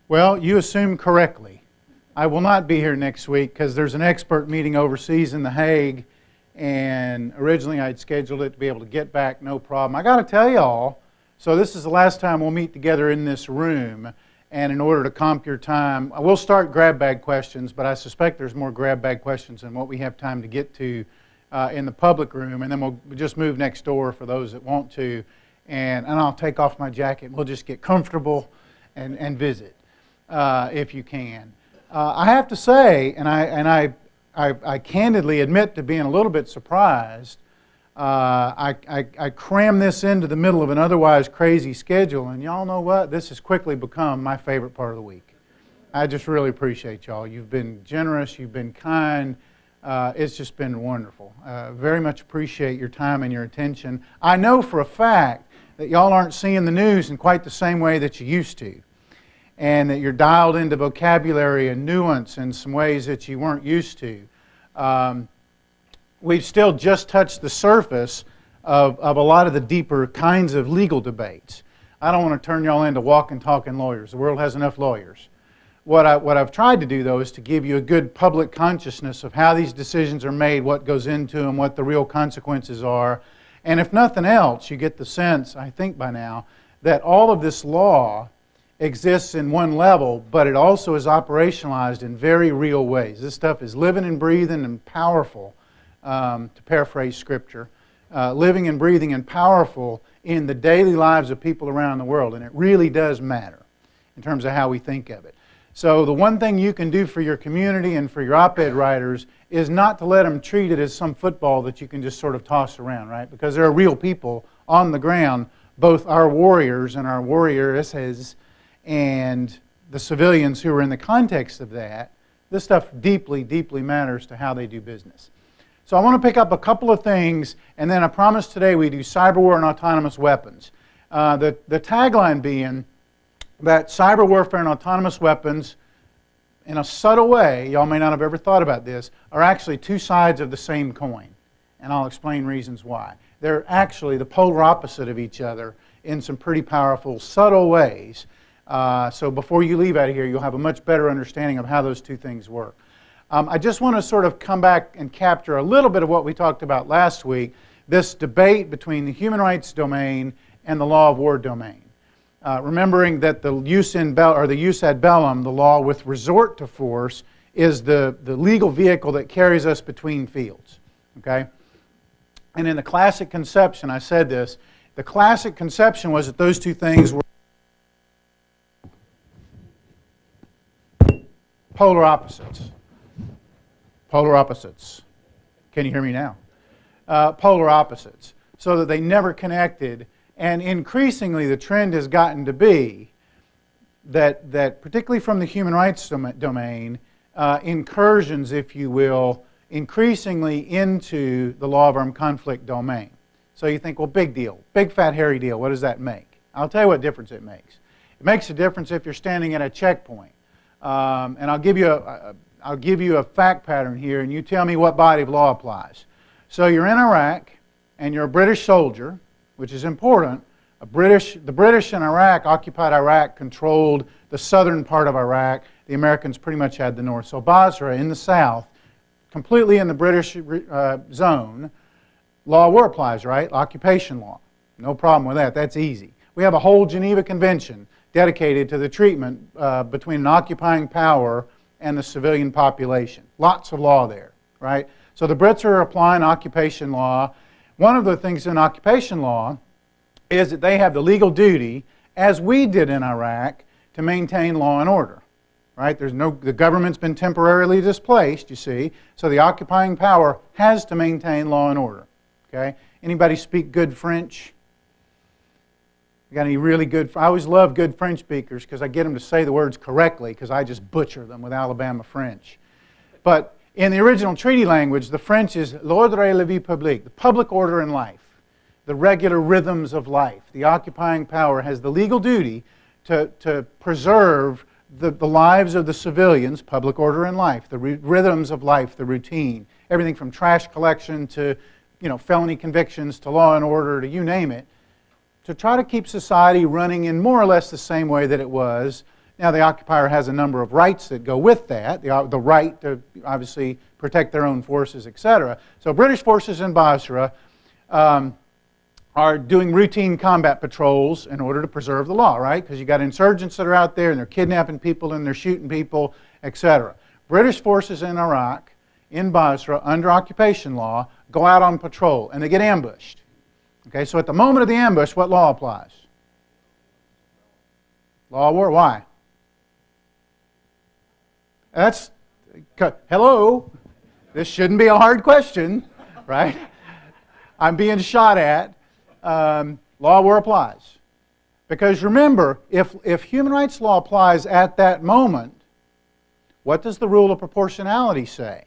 Well, you assume correctly. I will not be here next week because there's an expert meeting overseas in The Hague, and originally I'd scheduled it to be able to get back, no problem. I got to tell y'all, so this is the last time we'll meet together in this room, and in order to comp your time, I will start grab bag questions, but I suspect there's more grab bag questions than what we have time to get to in the public room, and then we'll just move next door for those that want to, and I'll take off my jacket and we'll just get comfortable and visit if you can. I have to say, and I candidly admit to being a little bit surprised. I crammed this into the middle of an otherwise crazy schedule, and y'all know what? This has quickly become my favorite part of the week. I just really appreciate y'all. You've been generous. You've been kind. It's just been wonderful. Very much appreciate your time and your attention. I know for a fact that y'all aren't seeing the news in quite the same way that you used to, and that you're dialed into vocabulary and nuance in some ways that you weren't used to. We've still just touched the surface of a lot of the deeper kinds of legal debates. I don't want to turn y'all into walking, talking lawyers. The world has enough lawyers. What I've tried to do, though, is to give you a good public consciousness of how these decisions are made, what goes into them, what the real consequences are. And if nothing else, you get the sense, I think by now, that all of this law exists in one level, but it also is operationalized in very real ways. This stuff is living and breathing and powerful, to paraphrase Scripture, living and breathing and powerful in the daily lives of people around the world, and it really does matter in terms of how we think of it. So the one thing you can do for your community and for your op-ed writers is not to let them treat it as some football that you can just sort of toss around, right? Because there are real people on the ground, both our warriors and our warrioresses, and the civilians who are in the context of that. This stuff deeply, deeply matters to how they do business. So I want to pick up a couple of things, and then I promise today we do cyber war and autonomous weapons. The tagline being that cyber warfare and autonomous weapons, in a subtle way, y'all may not have ever thought about this, are actually two sides of the same coin. And I'll explain reasons why. They're actually the polar opposite of each other in some pretty powerful, subtle ways. So before you leave out of here, you'll have a much better understanding of how those two things work. I just want to sort of come back and capture a little bit of what we talked about last week, this debate between the human rights domain and the law of war domain. Remembering that the jus ad bellum, the law with resort to force, is the legal vehicle that carries us between fields. Okay? And in the classic conception, I said this, the classic conception was that those two things were polar opposites. Polar opposites. Can you hear me now? Polar opposites. So that they never connected. And increasingly the trend has gotten to be that particularly from the human rights domain, incursions, if you will, increasingly into the law of armed conflict domain. So you think, well, big deal, big fat hairy deal, what does that make? I'll tell you what difference it makes. It makes a difference if you're standing at a checkpoint. And I'll give you a fact pattern here, and you tell me what body of law applies. So you're in Iraq, and you're a British soldier, which is important. The British in Iraq occupied Iraq, controlled the southern part of Iraq. The Americans pretty much had the north. So Basra in the south, completely in the British zone, law of war applies, right? Occupation law. No problem with that. That's easy. We have a whole Geneva Convention dedicated to the treatment between an occupying power and the civilian population. Lots of law there, right? So the Brits are applying occupation law. One of the things in occupation law is that they have the legal duty, as we did in Iraq, to maintain law and order. Right? The government's been temporarily displaced, you see, so the occupying power has to maintain law and order. Okay? Anybody speak good French? You got any really good? I always love good French speakers because I get them to say the words correctly because I just butcher them with Alabama French. But in the original treaty language, the French is l'ordre et la vie publique, the public order in life, the regular rhythms of life. The occupying power has the legal duty to preserve the lives of the civilians, public order in life, the rhythms of life, the routine, everything from trash collection to felony convictions to law and order to you name it, to try to keep society running in more or less the same way that it was Now, the occupier has a number of rights that go with that, the right to obviously protect their own forces, etc. So British forces in Basra are doing routine combat patrols in order to preserve the law, right? Because you got insurgents that are out there and they're kidnapping people and they're shooting people, etc. British forces in Iraq, in Basra, under occupation law, go out on patrol and they get ambushed. Okay, so at the moment of the ambush, what law applies? Law of war. Why? That's, hello, this shouldn't be a hard question, right? I'm being shot at. Law of war applies. Because remember, if human rights law applies at that moment, what does the rule of proportionality say?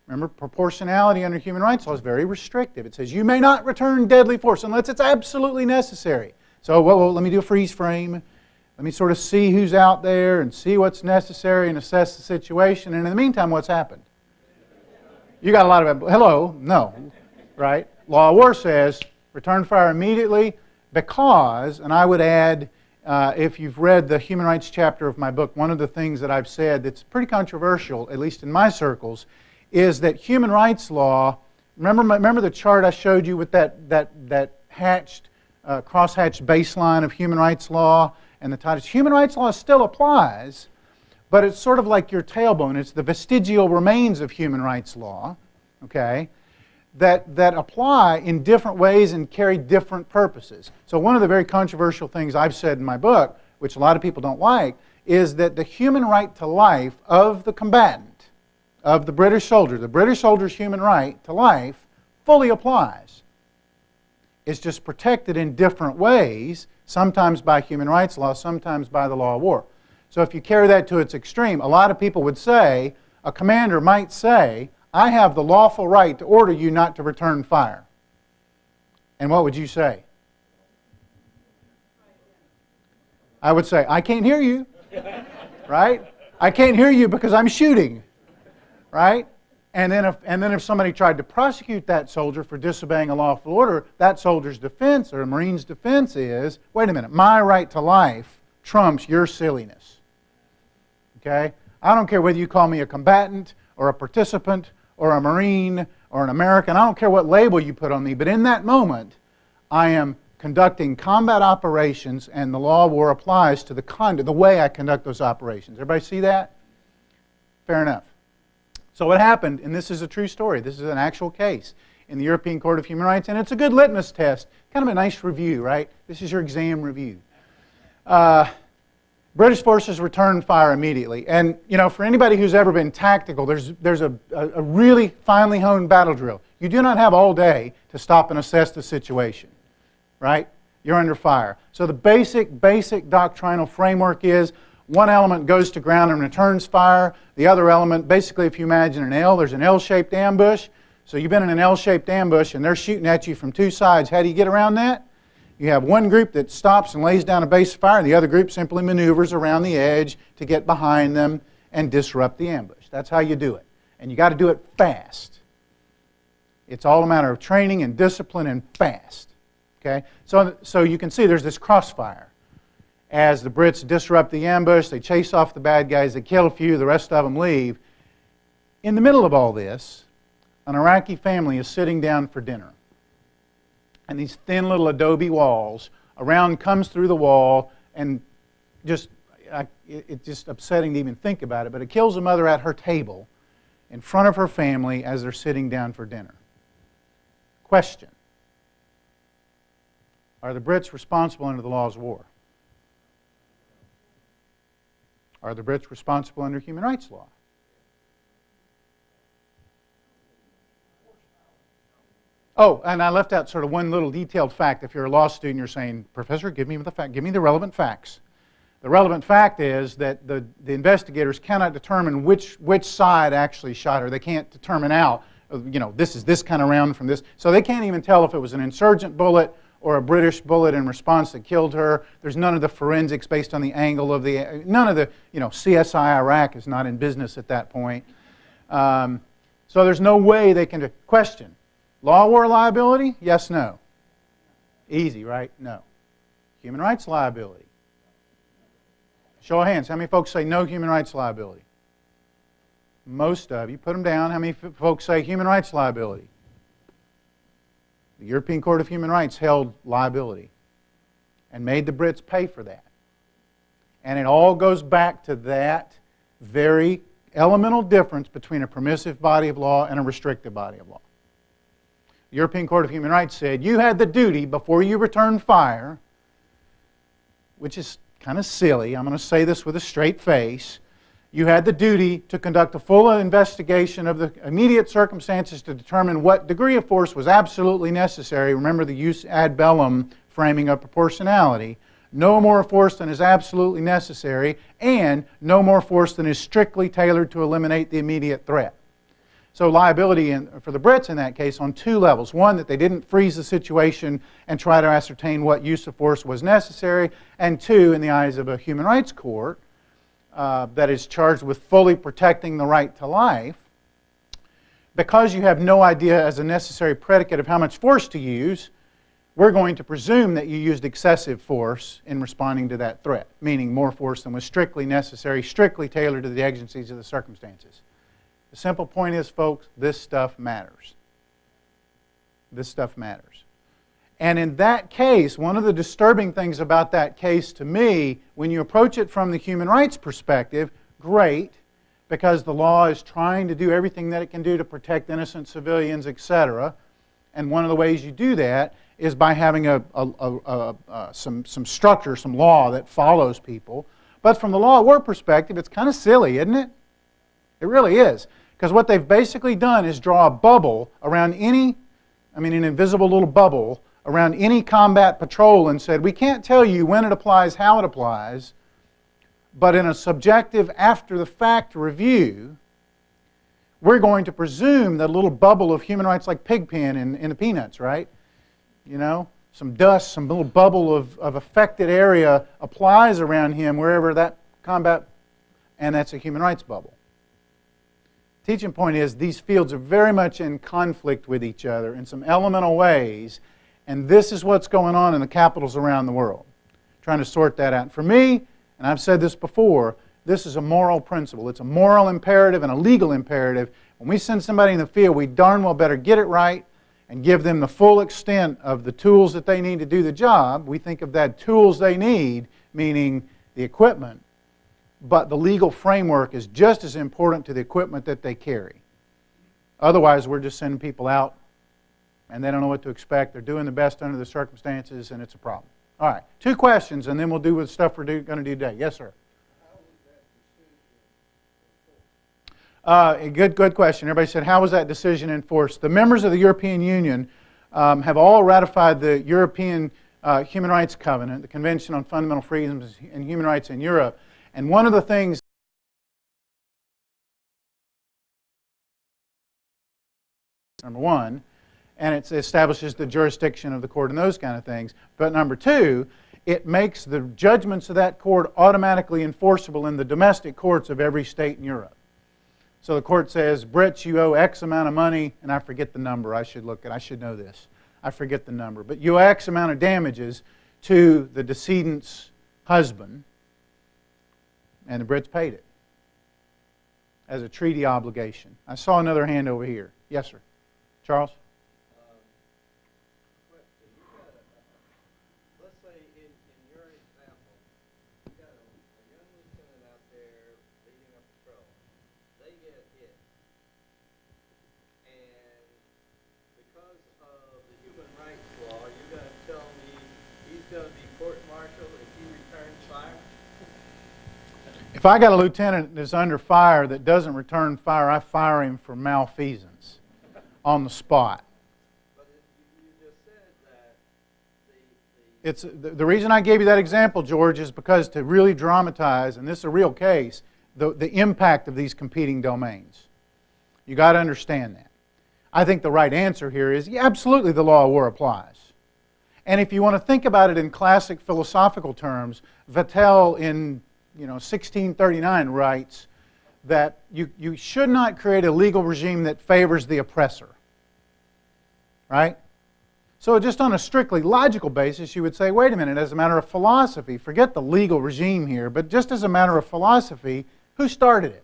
Remember, proportionality under human rights law is very restrictive. It says you may not return deadly force unless it's absolutely necessary. So well, let me do a freeze frame. Let me sort of see who's out there and see what's necessary and assess the situation. And in the meantime, what's happened? You got a lot of, hello, no, right? Law of war says return fire immediately because, and I would add, if you've read the human rights chapter of my book, one of the things that I've said that's pretty controversial, at least in my circles, is that human rights law, remember the chart I showed you with that hatched, cross-hatched baseline of human rights law and the titles? Human rights law still applies, but it's sort of like your tailbone. It's the vestigial remains of human rights law, okay, that apply in different ways and carry different purposes. So one of the very controversial things I've said in my book, which a lot of people don't like, is that the human right to life of the combatant, of the British soldier's human right to life fully applies. It's just protected in different ways, sometimes by human rights law, sometimes by the law of war. So if you carry that to its extreme, a lot of people would say, a commander might say, I have the lawful right to order you not to return fire. And what would you say? I would say, I can't hear you, right? I can't hear you because I'm shooting. Right? And then if somebody tried to prosecute that soldier for disobeying a lawful order, that soldier's defense or a Marine's defense is, wait a minute, my right to life trumps your silliness. Okay? I don't care whether you call me a combatant or a participant or a Marine or an American. I don't care what label you put on me, but in that moment, I am conducting combat operations and the law of war applies to the way I conduct those operations. Everybody see that? Fair enough. So what happened, and this is a true story, this is an actual case in the European Court of Human Rights, and it's a good litmus test, kind of a nice review, right? This is your exam review. British forces returned fire immediately. And, you know, for anybody who's ever been tactical, there's a really finely honed battle drill. You do not have all day to stop and assess the situation, right? You're under fire. So the basic doctrinal framework is one element goes to ground and returns fire. The other element, basically if you imagine an L, there's an L-shaped ambush. So you've been in an L-shaped ambush and they're shooting at you from two sides. How do you get around that? You have one group that stops and lays down a base of fire, and the other group simply maneuvers around the edge to get behind them and disrupt the ambush. That's how you do it. And you got to do it fast. It's all a matter of training and discipline and fast. Okay? So you can see there's this crossfire. As the Brits disrupt the ambush, they chase off the bad guys, they kill a few, the rest of them leave. In the middle of all this, an Iraqi family is sitting down for dinner. And these thin little adobe walls, a round comes through the wall, and it's just upsetting to even think about it, but it kills a mother at her table in front of her family as they're sitting down for dinner. Question: are the Brits responsible under the laws of war? Are the Brits responsible under human rights law? Oh, and I left out sort of one little detailed fact. If you're a law student, you're saying, Professor, give me the relevant facts. The relevant fact is that the investigators cannot determine which side actually shot her. They can't determine out, you know, this is this kind of round from this. So they can't even tell if it was an insurgent bullet or a British bullet in response that killed her. There's none of the forensics based on the angle of the, none of the, you know, CSI Iraq is not in business at that point. So there's no way they can question. Law of war liability? Yes, no. Easy, right? No. Human rights liability? Show of hands. How many folks say no human rights liability? Most of you. Put them down. How many folks say human rights liability? The European Court of Human Rights held liability and made the Brits pay for that. And it all goes back to that very elemental difference between a permissive body of law and a restrictive body of law. The European Court of Human Rights said you had the duty before you returned fire, which is kind of silly. I'm going to say this with a straight face. You had the duty to conduct a full investigation of the immediate circumstances to determine what degree of force was absolutely necessary. Remember the jus ad bellum framing of proportionality. No more force than is absolutely necessary, and no more force than is strictly tailored to eliminate the immediate threat. So liability for the Brits in that case on two levels. One, that they didn't freeze the situation and try to ascertain what use of force was necessary. And two, in the eyes of a human rights court that is charged with fully protecting the right to life, because you have no idea as a necessary predicate of how much force to use, we're going to presume that you used excessive force in responding to that threat, meaning more force than was strictly necessary, strictly tailored to the exigencies of the circumstances. The simple point is, folks, this stuff matters. This stuff matters. And in that case, one of the disturbing things about that case to me, when you approach it from the human rights perspective, great, because the law is trying to do everything that it can do to protect innocent civilians, etc. And one of the ways you do that is by having some structure, some law that follows people. But from the law of war perspective, it's kind of silly, isn't it? It really is. Because what they've basically done is draw a bubble around an invisible little bubble around any combat patrol and said, we can't tell you when it applies, how it applies, but in a subjective after-the-fact review, we're going to presume that a little bubble of human rights like Pigpen in the Peanuts, right? You know, some dust, some little bubble of affected area applies around him wherever that combat, and that's a human rights bubble. Teaching point is these fields are very much in conflict with each other in some elemental ways, and this is what's going on in the capitals around the world. Trying to sort that out. For me, and I've said this before, this is a moral principle. It's a moral imperative and a legal imperative. When we send somebody in the field, we darn well better get it right and give them the full extent of the tools that they need to do the job. We think of that tools they need, meaning the equipment. But the legal framework is just as important to the equipment that they carry. Otherwise, we're just sending people out and they don't know what to expect. They're doing the best under the circumstances, and it's a problem. All right, 2 questions, and then we'll do the stuff we're going to do today. Yes, sir? Good question. Everybody said, how was that decision enforced? The members of the European Union have all ratified the European Human Rights Covenant, the Convention on Fundamental Freedoms and Human Rights in Europe. And one of the things number one, and it establishes the jurisdiction of the court and those kind of things. But number 2, it makes the judgments of that court automatically enforceable in the domestic courts of every state in Europe. So the court says, Brits, you owe X amount of money, and I forget the number. I should know this. I forget the number. But you owe X amount of damages to the decedent's husband, and the Brits paid it as a treaty obligation. I saw another hand over here. Yes, sir. Charles? Let's say in your example, you've got a young lieutenant out there leading a patrol. They get hit. And because of the human rights law, you're going to tell me he's going to be court-martialed if he returns fire? If I got a lieutenant that's under fire that doesn't return fire, I fire him for malfeasance on the spot. But you just said that The reason I gave you that example, George, is because to really dramatize, and this is a real case, the impact of these competing domains. You got to understand that. I think the right answer here is, yeah, absolutely the law of war applies. And if you want to think about it in classic philosophical terms, Vattel in 1639 writes that you should not create a legal regime that favors the oppressor. Right? So just on a strictly logical basis, you would say, wait a minute, as a matter of philosophy, forget the legal regime here, but just as a matter of philosophy, who started it?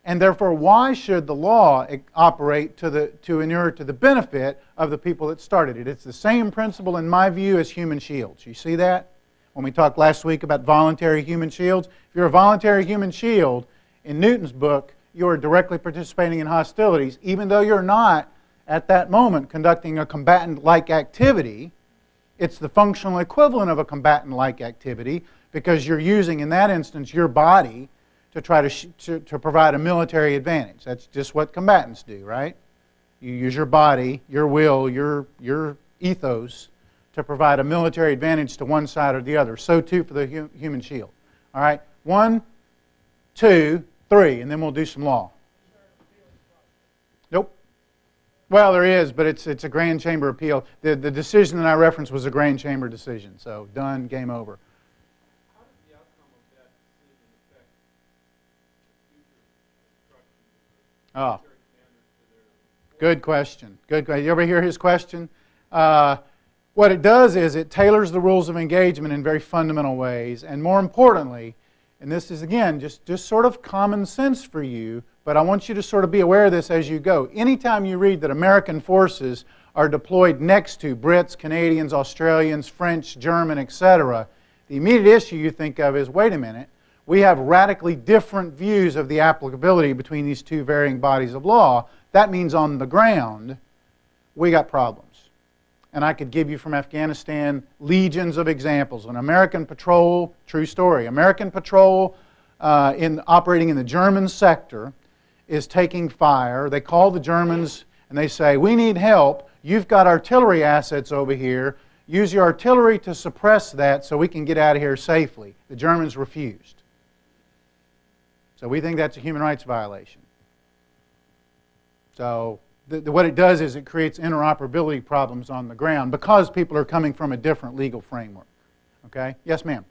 And therefore, why should the law operate to inure to the benefit of the people that started it? It's the same principle, in my view, as human shields. You see that? When we talked last week about voluntary human shields, if you're a voluntary human shield, in Newton's book, you're directly participating in hostilities, even though you're not, at that moment, conducting a combatant-like activity. It's the functional equivalent of a combatant-like activity, because you're using, in that instance, your body to try to provide a military advantage. That's just what combatants do, right? You use your body, your will, your ethos to provide a military advantage to one side or the other. So too for the human shield. All right? 1, 2, 3, and then we'll do some law. Nope. Well, there is, but it's a grand chamber appeal. The decision that I referenced was a grand chamber decision. So done, game over. Oh, good question. Good question. You ever hear his question? What it does is it tailors the rules of engagement in very fundamental ways, and more importantly, and this is again just sort of common sense for you, but I want you to sort of be aware of this as you go. Anytime you read that American forces are deployed next to Brits, Canadians, Australians, French, German, etc., the immediate issue you think of is, wait a minute, we have radically different views of the applicability between these two varying bodies of law. That means on the ground, we got problems. And I could give you from Afghanistan legions of examples. An American patrol, true story, American patrol operating in the German sector is taking fire. They call the Germans and they say, we need help. You've got artillery assets over here. Use your artillery to suppress that so we can get out of here safely. The Germans refused. So we think that's a human rights violation. So what it does is it creates interoperability problems on the ground because people are coming from a different legal framework. Okay? Yes, ma'am?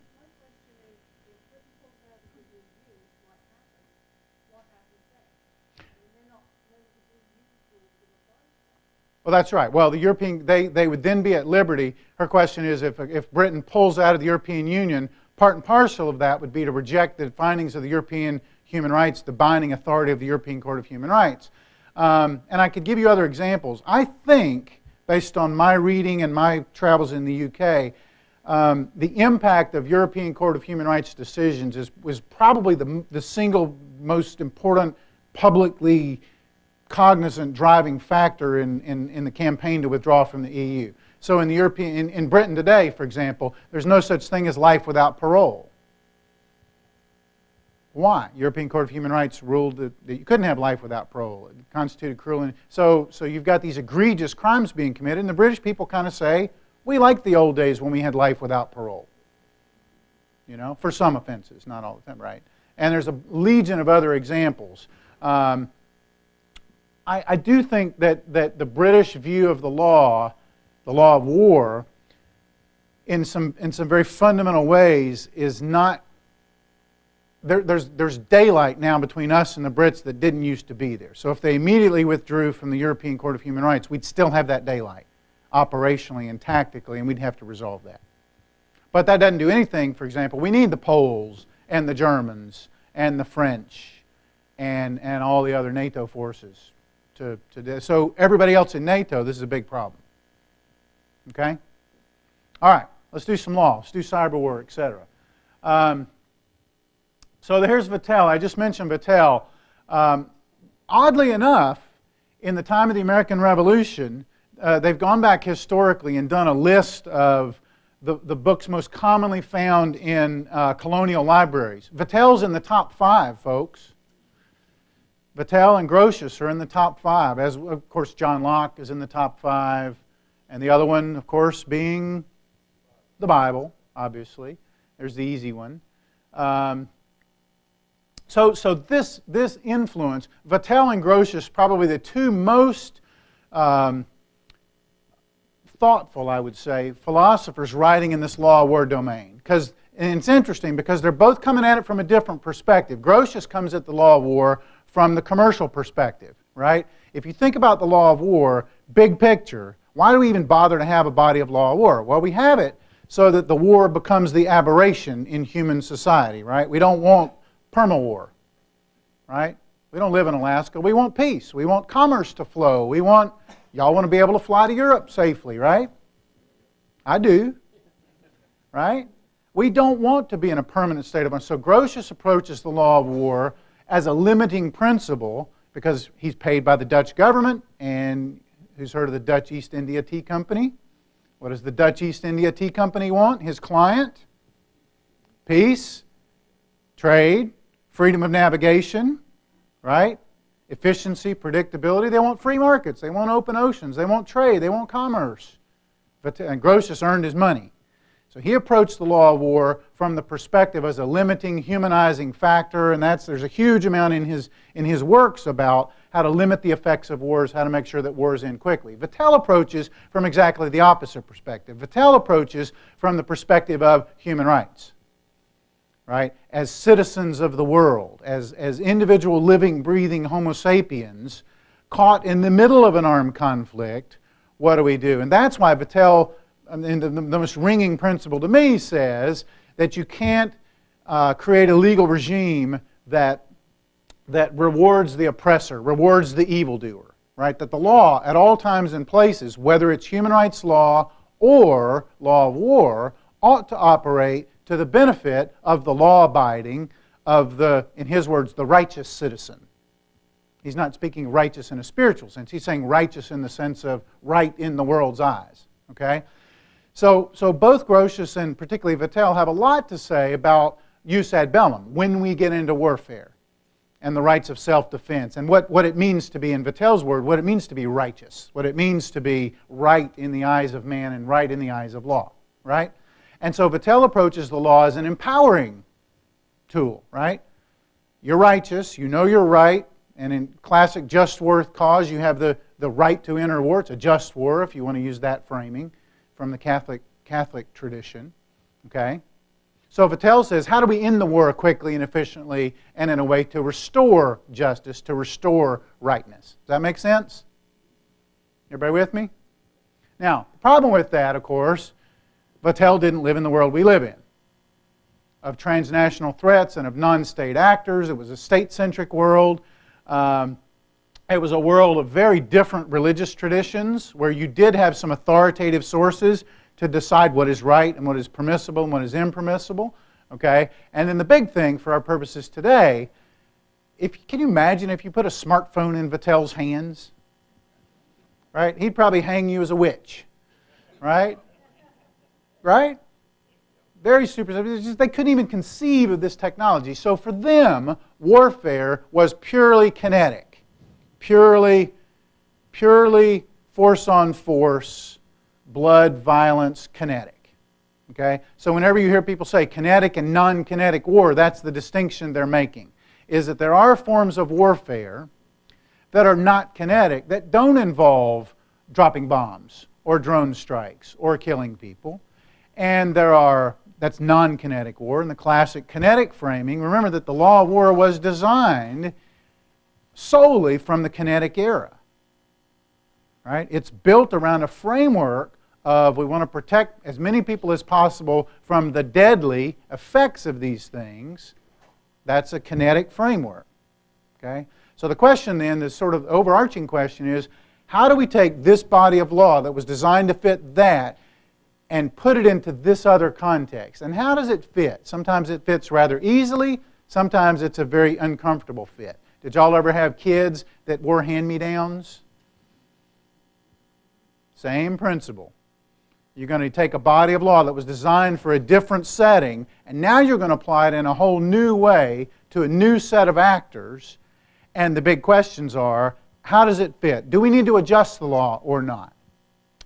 Well, that's right. Well, the European, they would then be at liberty. Her question is if Britain pulls out of the European Union, part and parcel of that would be to reject the findings of the European human rights, the binding authority of the European Court of Human Rights. And I could give you other examples. I think, based on my reading and my travels in the UK, the impact of European Court of Human Rights decisions was probably the single most important publicly cognizant driving factor in the campaign to withdraw from the EU. So in Britain today, for example, there's no such thing as life without parole. Why? European Court of Human Rights ruled that you couldn't have life without parole. It constituted cruel. So you've got these egregious crimes being committed, and the British people kind of say, we liked the old days when we had life without parole. You know, for some offenses, not all the time, right? And there's a legion of other examples. I do think that the British view of the law of war, in some very fundamental ways, is not. There's daylight now between us and the Brits that didn't used to be there. So if they immediately withdrew from the European Court of Human Rights, we'd still have that daylight, operationally and tactically, and we'd have to resolve that. But that doesn't do anything. For example, we need the Poles and the Germans and the French and all the other NATO forces to so everybody else in NATO, this is a big problem. Okay? All right, let's do some law. Let's do cyber war, etc. So here's Vattel. I just mentioned Vattel. Oddly enough, in the time of the American Revolution, they've gone back historically and done a list of the books most commonly found in colonial libraries. Vattel's in the top 5, folks. Vattel and Grotius are in the top 5, as of course John Locke is in the top 5, and the other one, of course, being the Bible, obviously. There's the easy one. So this influence, Vattel and Grotius, probably the two most thoughtful, I would say, philosophers writing in this law of war domain. And it's interesting because they're both coming at it from a different perspective. Grotius comes at the law of war from the commercial perspective, right? If you think about the law of war, big picture, why do we even bother to have a body of law of war? Well, we have it so that the war becomes the aberration in human society, right? We don't want perma-war, right? We don't live in Alaska. We want peace. We want commerce to flow. Y'all want to be able to fly to Europe safely, right? I do, right? We don't want to be in a permanent state of war. So Grotius approaches the law of war as a limiting principle because he's paid by the Dutch government, and who's heard of the Dutch East India Tea Company? What does the Dutch East India Tea Company want? His client? Peace, trade, freedom of navigation, right? Efficiency, predictability. They want free markets. They want open oceans. They want trade. They want commerce. And Grotius earned his money. So he approached the law of war from the perspective as a limiting, humanizing factor, and there's a huge amount in his works about how to limit the effects of wars, how to make sure that wars end quickly. Vattel approaches from exactly the opposite perspective. Vattel approaches from the perspective of human rights, right? As citizens of the world, as individual living, breathing Homo sapiens caught in the middle of an armed conflict, what do we do? And that's why Vattel, the most ringing principle to me, says that you can't create a legal regime that rewards the oppressor, rewards the evildoer, right? That the law at all times and places, whether it's human rights law or law of war, ought to operate to the benefit of the law-abiding, of the, in his words, the righteous citizen. He's not speaking righteous in a spiritual sense. He's saying righteous in the sense of right in the world's eyes, okay? So both Grotius and particularly Vattel have a lot to say about jus ad bellum, when we get into warfare, and the rights of self-defense, and what it means to be, in Vattel's word, what it means to be righteous, what it means to be right in the eyes of man and right in the eyes of law, right? And so Vattel approaches the law as an empowering tool, right? You're righteous, you know you're right, and in classic just war cause, you have the right to enter war. It's a just war, if you want to use that framing from the Catholic tradition, okay? So Vattel says, how do we end the war quickly and efficiently and in a way to restore justice, to restore rightness? Does that make sense? Everybody with me? Now, the problem with that, of course, Vattel didn't live in the world we live in, of transnational threats and of non-state actors. It was a state-centric world. It was a world of very different religious traditions where you did have some authoritative sources to decide what is right and what is permissible and what is impermissible, okay? And then the big thing for our purposes today, can you imagine if you put a smartphone in Vattel's hands, right? He'd probably hang you as a witch, right? Right? Very super. They couldn't even conceive of this technology. So for them, warfare was purely kinetic, purely force on force, blood, violence, kinetic. Okay? So whenever you hear people say kinetic and non-kinetic war, that's the distinction they're making, is that there are forms of warfare that are not kinetic, that don't involve dropping bombs or drone strikes or killing people. And that's non-kinetic war. In the classic kinetic framing, remember that the law of war was designed solely from the kinetic era. Right? It's built around a framework of we want to protect as many people as possible from the deadly effects of these things. That's a kinetic framework. Okay? So the question then, the sort of overarching question is, how do we take this body of law that was designed to fit that and put it into this other context? And how does it fit? Sometimes it fits rather easily. Sometimes it's a very uncomfortable fit. Did y'all ever have kids that wore hand-me-downs? Same principle. You're going to take a body of law that was designed for a different setting, and now you're going to apply it in a whole new way to a new set of actors. And the big questions are, how does it fit? Do we need to adjust the law or not?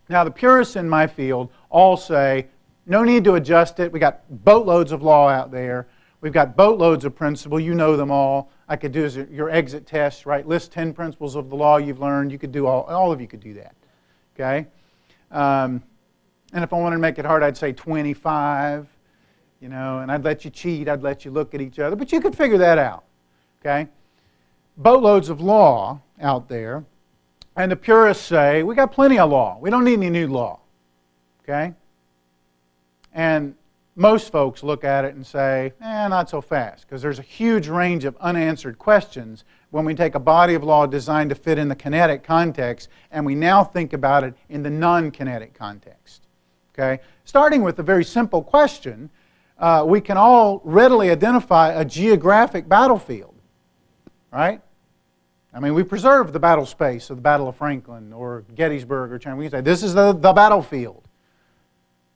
Now, the purists in my field all say, no need to adjust it. We've got boatloads of law out there. We've got boatloads of principle. You know them all. I could do your exit test, right? List 10 principles of the law you've learned. You could do all of you could do that. Okay? And if I wanted to make it hard, I'd say 25. You know, and I'd let you cheat. I'd let you look at each other. But you could figure that out. Okay? Boatloads of law out there. And the purists say, we got plenty of law. We don't need any new law. Okay? And most folks look at it and say, not so fast, because there's a huge range of unanswered questions when we take a body of law designed to fit in the kinetic context and we now think about it in the non-kinetic context. Okay? Starting with a very simple question, we can all readily identify a geographic battlefield. Right? I mean, we preserve the battle space of the Battle of Franklin or Gettysburg or China. We can say, this is the battlefield.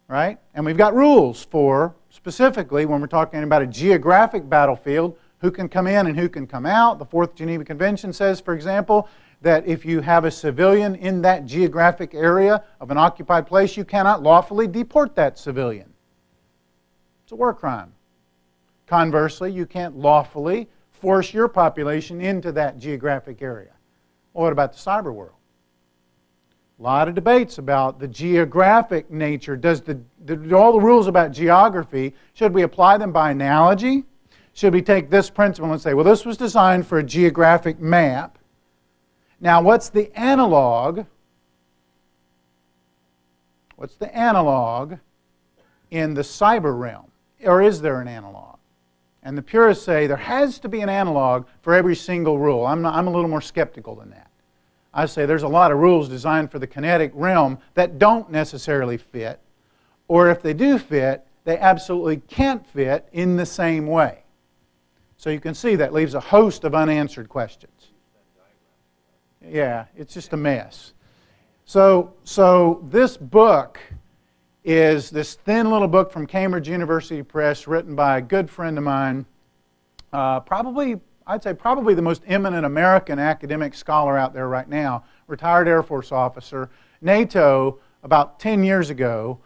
Right? And we've got rules for, specifically, when we're talking about a geographic battlefield, who can come in and who can come out. The Fourth Geneva Convention says, for example, that if you have a civilian in that geographic area of an occupied place, you cannot lawfully deport that civilian. It's a war crime. Conversely, you can't lawfully force your population into that geographic area. Well, what about the cyber world? A lot of debates about the geographic nature. Do all the rules about geography, should we apply them by analogy? Should we take this principle and say, well, this was designed for a geographic map. Now, what's the analog? What's the analog in the cyber realm? Or is there an analog? And the purists say there has to be an analog for every single rule. I'm a little more skeptical than that. I say there's a lot of rules designed for the kinetic realm that don't necessarily fit, or if they do fit, they absolutely can't fit in the same way. So you can see that leaves a host of unanswered questions. Yeah, it's just a mess. So this book is this thin little book from Cambridge University Press written by a good friend of mine, I'd say probably the most eminent American academic scholar out there right now, retired Air Force officer. NATO, about 10 years ago,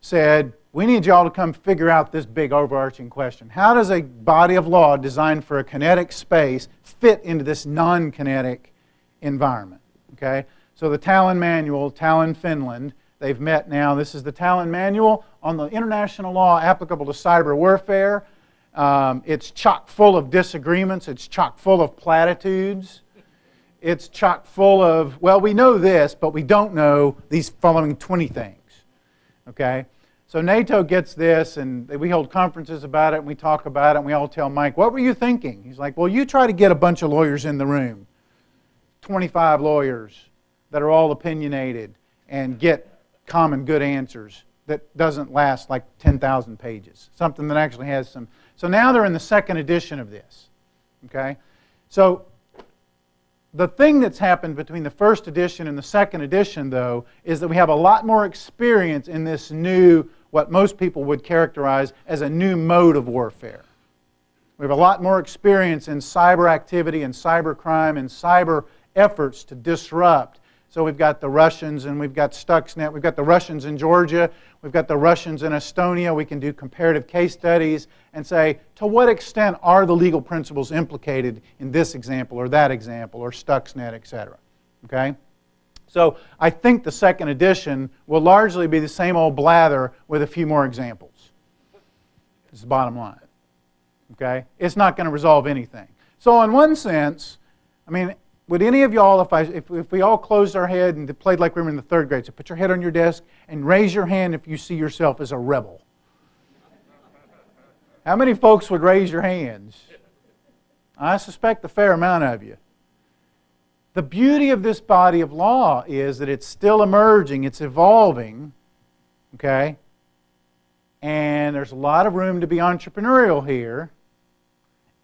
said, we need y'all to come figure out this big overarching question. How does a body of law designed for a kinetic space fit into this non-kinetic environment? Okay? So the Tallinn Manual, Tallinn, Finland, they've met now. This is the Tallinn Manual on the international law applicable to cyber warfare. It's chock full of disagreements. It's chock full of platitudes. It's chock full of, well, we know this, but we don't know these following 20 things. Okay? So NATO gets this, and we hold conferences about it, and we talk about it, and we all tell Mike, what were you thinking? He's like, well, you try to get a bunch of lawyers in the room, 25 lawyers that are all opinionated, and get common good answers that doesn't last like 10,000 pages. Something that actually has some. So now they're in the second edition of this. Okay? So the thing that's happened between the first edition and the second edition, though, is that we have a lot more experience in this new, what most people would characterize as a new mode of warfare. We have a lot more experience in cyber activity and cyber crime and cyber efforts to disrupt. So we've got the Russians and we've got Stuxnet. We've got the Russians in Georgia. We've got the Russians in Estonia. We can do comparative case studies and say, to what extent are the legal principles implicated in this example or that example or Stuxnet, etc. Okay? So I think the second edition will largely be the same old blather with a few more examples. This is the bottom line. Okay? It's not going to resolve anything. So in one sense, I mean, would any of y'all, if we all closed our head and played like we were in the third grade, so put your head on your desk and raise your hand if you see yourself as a rebel. How many folks would raise your hands? I suspect a fair amount of you. The beauty of this body of law is that it's still emerging, it's evolving, okay? And there's a lot of room to be entrepreneurial here.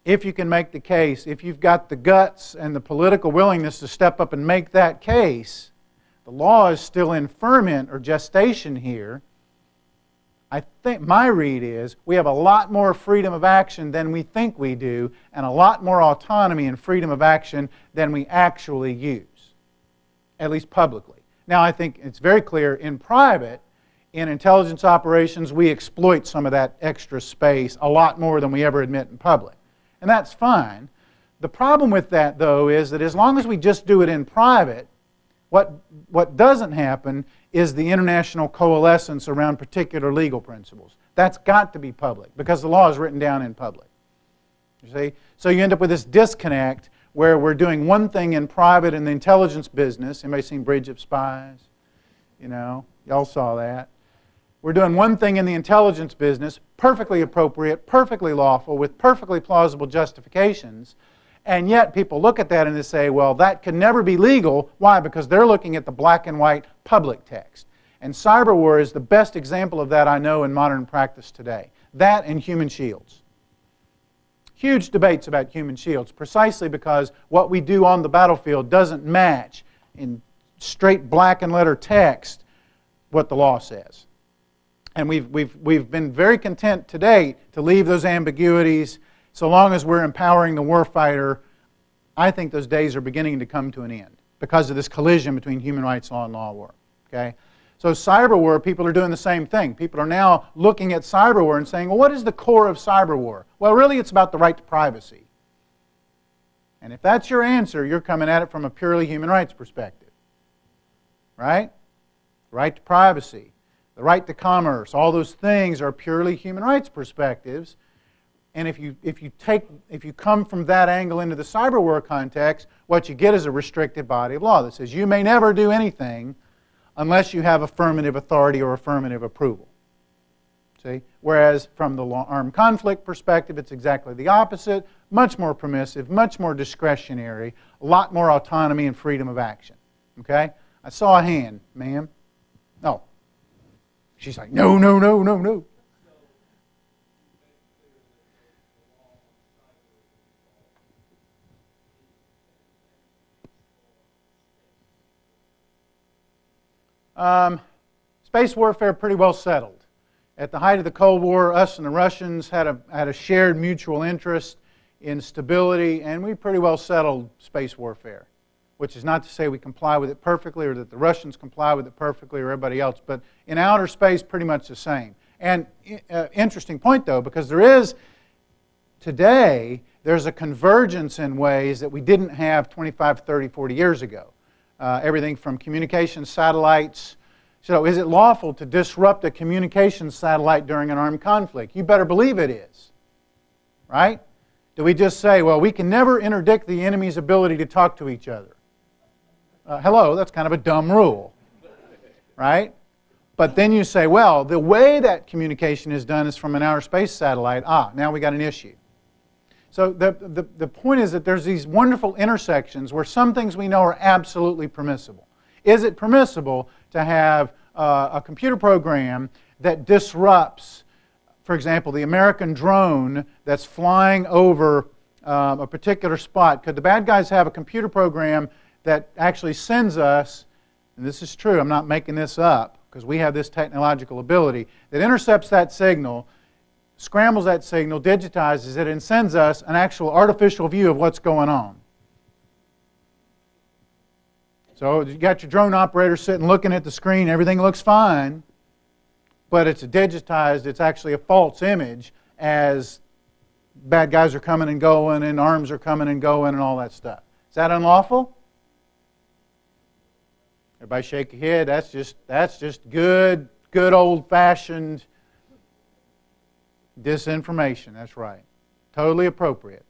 If you can make the case, if you've got the guts and the political willingness to step up and make that case, the law is still in ferment or gestation here. I think my read is we have a lot more freedom of action than we think we do, and a lot more autonomy and freedom of action than we actually use, at least publicly. Now, I think it's very clear in private, in intelligence operations, we exploit some of that extra space a lot more than we ever admit in public. And that's fine. The problem with that, though, is that as long as we just do it in private, what doesn't happen is the international coalescence around particular legal principles. That's got to be public because the law is written down in public. You see? So you end up with this disconnect where we're doing one thing in private in the intelligence business. Anybody seen Bridge of Spies? You know, y'all saw that. We're doing one thing in the intelligence business, perfectly appropriate, perfectly lawful, with perfectly plausible justifications. And yet people look at that and they say, well, that could never be legal. Why? Because they're looking at the black and white public text. And cyber war is the best example of that I know in modern practice today. That and human shields. Huge debates about human shields, precisely because what we do on the battlefield doesn't match in straight black and letter text what the law says. And we've been very content to date to leave those ambiguities. So long as we're empowering the warfighter, I think those days are beginning to come to an end because of this collision between human rights law and law war. Okay? So cyber war, people are doing the same thing. People are now looking at cyber war and saying, well, what is the core of cyber war? Well, really, it's about the right to privacy. And if that's your answer, you're coming at it from a purely human rights perspective. Right? Right to privacy, the right to commerce, all those things are purely human rights perspectives. And if you come from that angle into the cyber war context, what you get is a restricted body of law that says you may never do anything unless you have affirmative authority or affirmative approval. See? Whereas from the armed conflict perspective, it's exactly the opposite. Much more permissive, much more discretionary, a lot more autonomy and freedom of action. Okay? I saw a hand, ma'am. No. She's like, no, no, no, no, no. Space warfare pretty well settled. At the height of the Cold War, us and the Russians had a shared mutual interest in stability, and we pretty well settled space warfare, which is not to say we comply with it perfectly or that the Russians comply with it perfectly or everybody else, but in outer space, pretty much the same. And interesting point, though, because today, there's a convergence in ways that we didn't have 25, 30, 40 years ago. Everything from communication satellites. So is it lawful to disrupt a communications satellite during an armed conflict? You better believe it is. Right? Do we just say, well, we can never interdict the enemy's ability to talk to each other? Hello, that's kind of a dumb rule. Right? But then you say, well, the way that communication is done is from an outer space satellite. Now we got an issue. So the point is that there's these wonderful intersections where some things we know are absolutely permissible. Is it permissible to have a computer program that disrupts, for example, the American drone that's flying over a particular spot? Could the bad guys have a computer program that actually sends us, and this is true, I'm not making this up, because we have this technological ability, that intercepts that signal, scrambles that signal, digitizes it, and sends us an actual artificial view of what's going on. So you got your drone operator sitting looking at the screen, everything looks fine, but it's digitized, it's actually a false image as bad guys are coming and going and arms are coming and going and all that stuff. Is that unlawful? Everybody shake your head. That's just good old-fashioned disinformation. That's right. Totally appropriate.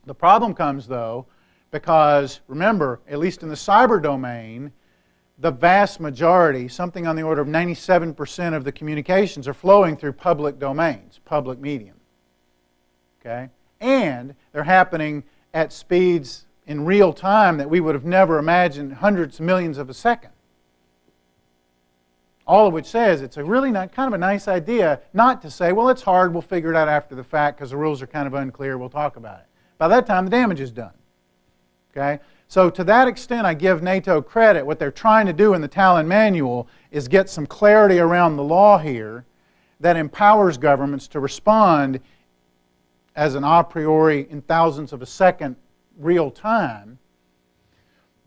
The problem comes, though, because, remember, at least in the cyber domain, the vast majority, something on the order of 97% of the communications are flowing through public domains, public medium. Okay? And they're happening at speeds in real time that we would have never imagined, hundreds of millions of a second. All of which says it's a really kind of a nice idea not to say, well, it's hard, we'll figure it out after the fact because the rules are kind of unclear, we'll talk about it. By that time, the damage is done. Okay? So to that extent, I give NATO credit. What they're trying to do in the Talon Manual is get some clarity around the law here that empowers governments to respond as an a priori in thousandths of a second real time.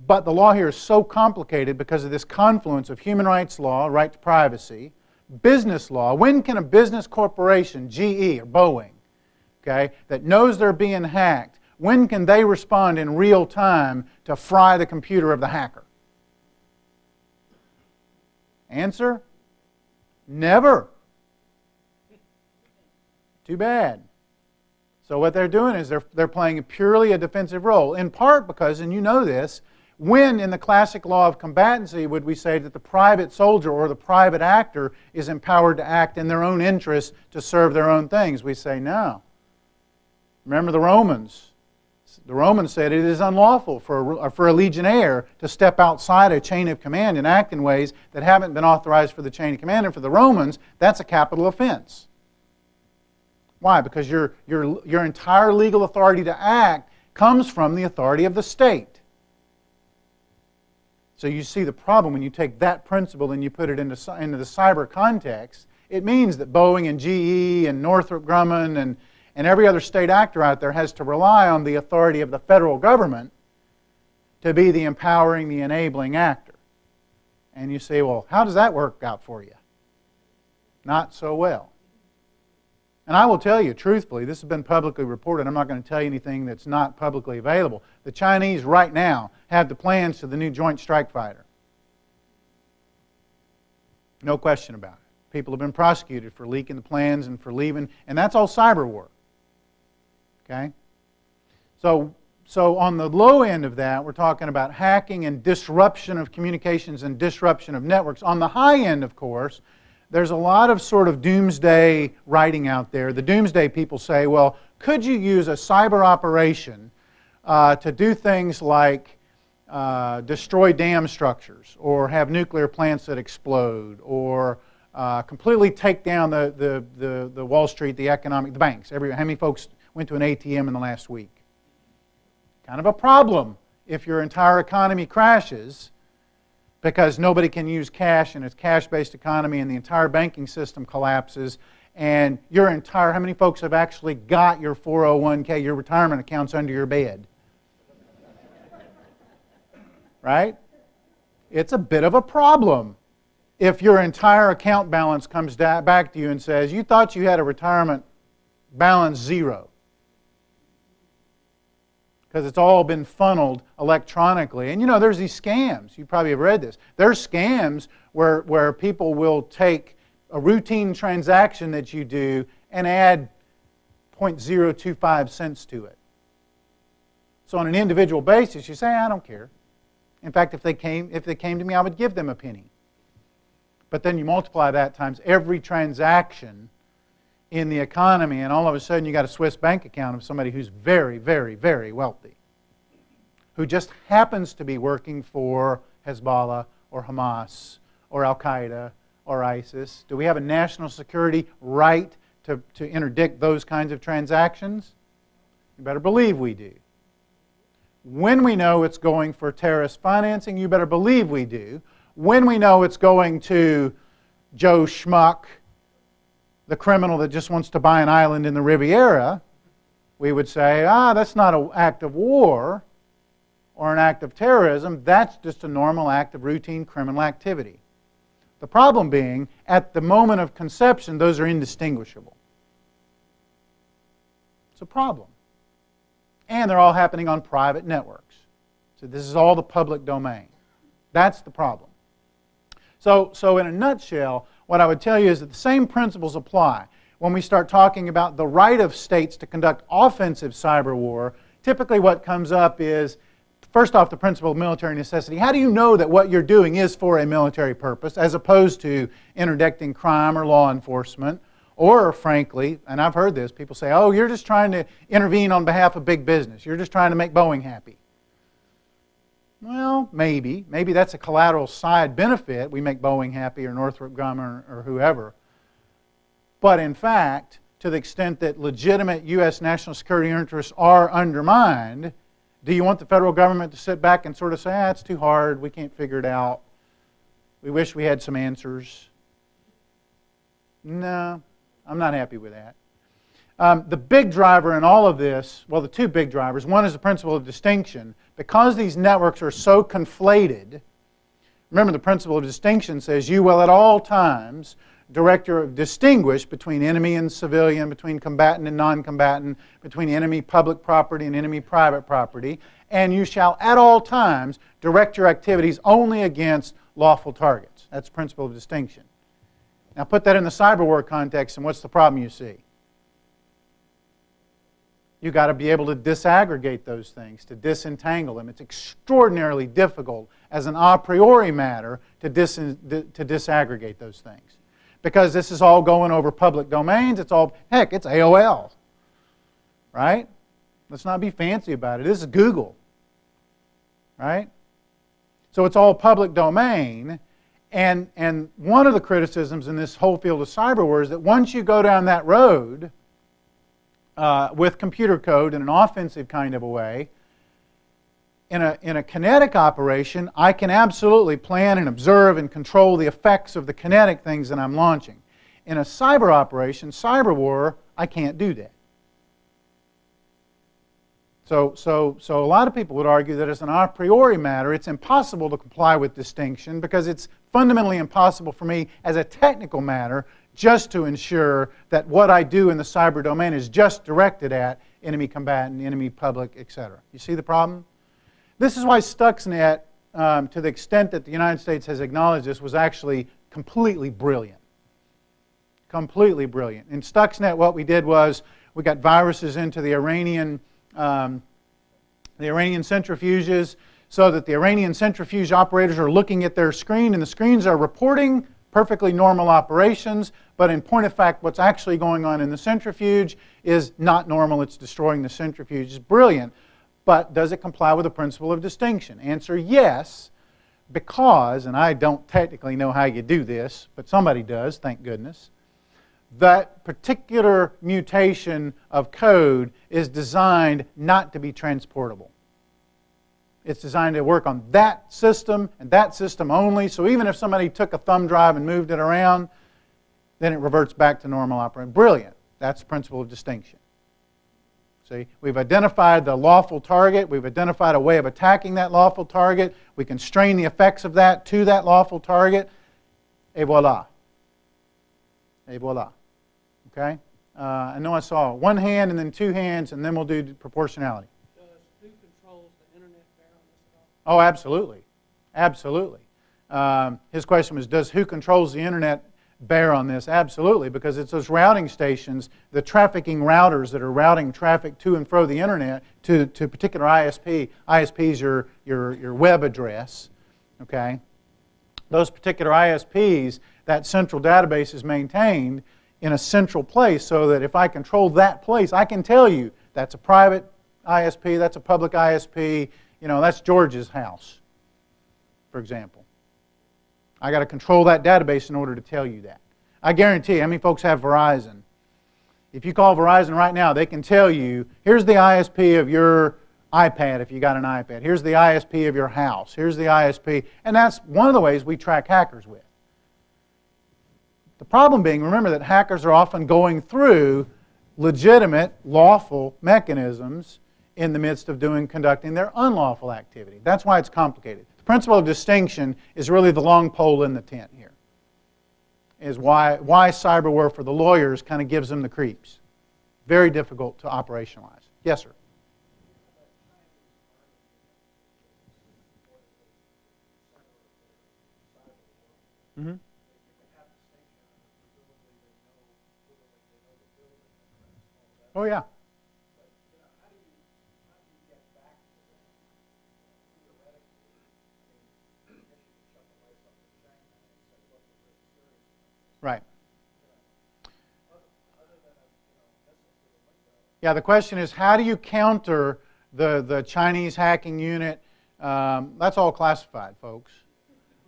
But the law here is so complicated because of this confluence of human rights law, right to privacy, business law. When can a business corporation, GE or Boeing, okay, that knows they're being hacked, when can they respond in real time to fry the computer of the hacker? Answer? Never. Too bad. So what they're doing is they're playing purely a defensive role, in part because, and you know this, when in the classic law of combatancy would we say that the private soldier or the private actor is empowered to act in their own interests to serve their own things? We say no. Remember the Romans. The Romans said it is unlawful for a legionnaire to step outside a chain of command and act in ways that haven't been authorized for the chain of command. And for the Romans, that's a capital offense. Why? Because your entire legal authority to act comes from the authority of the state. So you see the problem when you take that principle and you put it into the cyber context. It means that Boeing and GE and Northrop Grumman and every other state actor out there has to rely on the authority of the federal government to be the empowering, the enabling actor. And you say, well, how does that work out for you? Not so well. And I will tell you, truthfully, this has been publicly reported. I'm not going to tell you anything that's not publicly available. The Chinese right now have the plans to the new Joint Strike Fighter. No question about it. People have been prosecuted for leaking the plans and for leaving, and that's all cyber war. Okay? So on the low end of that, we're talking about hacking and disruption of communications and disruption of networks. On the high end, of course, there's a lot of sort of doomsday writing out there. The doomsday people say, well, could you use a cyber operation to do things like destroy dam structures or have nuclear plants that explode or completely take down the Wall Street, the banks? How many folks went to an ATM in the last week? Kind of a problem if your entire economy crashes because nobody can use cash and it's a cash-based economy and the entire banking system collapses and how many folks have actually got your 401k, your retirement accounts under your bed? Right? It's a bit of a problem if your entire account balance comes back to you and says, you thought you had a retirement balance zero. Because it's all been funneled electronically. And you know, there's these scams. You probably have read this. There's scams where people will take a routine transaction that you do and add 0.025 cents to it. So on an individual basis, you say, I don't care. In fact, if they came to me, I would give them a penny. But then you multiply that times every transaction in the economy, and all of a sudden you got a Swiss bank account of somebody who's very, very, very wealthy, who just happens to be working for Hezbollah or Hamas or Al-Qaeda or ISIS. Do we have a national security right to interdict those kinds of transactions? You better believe we do. When we know it's going for terrorist financing, you better believe we do. When we know it's going to Joe Schmuck, the criminal that just wants to buy an island in the Riviera, we would say, that's not an act of war or an act of terrorism. That's just a normal act of routine criminal activity. The problem being, at the moment of conception, those are indistinguishable. It's a problem. And they're all happening on private networks. So this is all the public domain. That's the problem. So in a nutshell, what I would tell you is that the same principles apply. When we start talking about the right of states to conduct offensive cyber war, typically what comes up is, first off, the principle of military necessity. How do you know that what you're doing is for a military purpose as opposed to interdicting crime or law enforcement? Or, frankly, and I've heard this, people say, oh, you're just trying to intervene on behalf of big business. You're just trying to make Boeing happy. Well, maybe. Maybe that's a collateral side benefit. We make Boeing happy or Northrop Grumman or whoever. But in fact, to the extent that legitimate U.S. national security interests are undermined, do you want the federal government to sit back and sort of say, it's too hard, we can't figure it out, we wish we had some answers? No, I'm not happy with that. The big driver in all of this, well, the two big drivers, one is the principle of distinction. Because these networks are so conflated, remember the principle of distinction says you will at all times distinguish between enemy and civilian, between combatant and non-combatant, between enemy public property and enemy private property, and you shall at all times direct your activities only against lawful targets. That's the principle of distinction. Now put that in the cyber war context, and what's the problem you see? You got to be able to disaggregate those things, to disentangle them. It's extraordinarily difficult as an a priori matter to disaggregate those things. Because this is all going over public domains. It's all, heck, it's AOL. Right? Let's not be fancy about it. This is Google. Right? So it's all public domain. And one of the criticisms in this whole field of cyberwar is that once you go down that road with computer code in an offensive kind of a way, in a kinetic operation, I can absolutely plan and observe and control the effects of the kinetic things that I'm launching. In a cyber operation, cyber war, I can't do that. So a lot of people would argue that as an a priori matter, it's impossible to comply with distinction because it's fundamentally impossible for me as a technical matter just to ensure that what I do in the cyber domain is just directed at enemy combatant, enemy public, etc. You see the problem? This is why Stuxnet, to the extent that the United States has acknowledged this, was actually completely brilliant. Completely brilliant. In Stuxnet, what we did was we got viruses into the Iranian centrifuges so that the Iranian centrifuge operators are looking at their screen, and the screens are reporting perfectly normal operations, but in point of fact, what's actually going on in the centrifuge is not normal. It's destroying the centrifuge. It's brilliant. But does it comply with the principle of distinction? Answer, yes, because, and I don't technically know how you do this, but somebody does, thank goodness, that particular mutation of code is designed not to be transportable. It's designed to work on that system and that system only. So even if somebody took a thumb drive and moved it around, then it reverts back to normal operation. Brilliant. That's the principle of distinction. See, we've identified the lawful target. We've identified a way of attacking that lawful target. We constrain the effects of that to that lawful target. Et voila. Et voila. Okay? I know I saw one hand and then two hands, and then we'll do proportionality. Who controls the internet there on this at all? Oh, absolutely. Absolutely. His question was, does who controls the internet bear on this? Absolutely, because it's those routing stations, the trafficking routers that are routing traffic to and fro the internet to particular ISP. ISP is your web address. Okay? Those particular ISPs, that central database is maintained in a central place so that if I control that place, I can tell you that's a private ISP, that's a public ISP, you know, that's George's house, for example. I got to control that database in order to tell you that. I guarantee you, how many folks have Verizon? If you call Verizon right now, they can tell you, here's the ISP of your iPad if you got an iPad. Here's the ISP of your house. Here's the ISP. And that's one of the ways we track hackers with. The problem being, remember that hackers are often going through legitimate, lawful mechanisms in the midst of conducting their unlawful activity. That's why it's complicated. The principle of distinction is really the long pole in the tent here. Is why cyberwar for the lawyers kind of gives them the creeps. Very difficult to operationalize. Yes, sir? Mm-hmm. Oh, yeah. Right. Yeah, the question is, how do you counter the Chinese hacking unit? That's all classified, folks.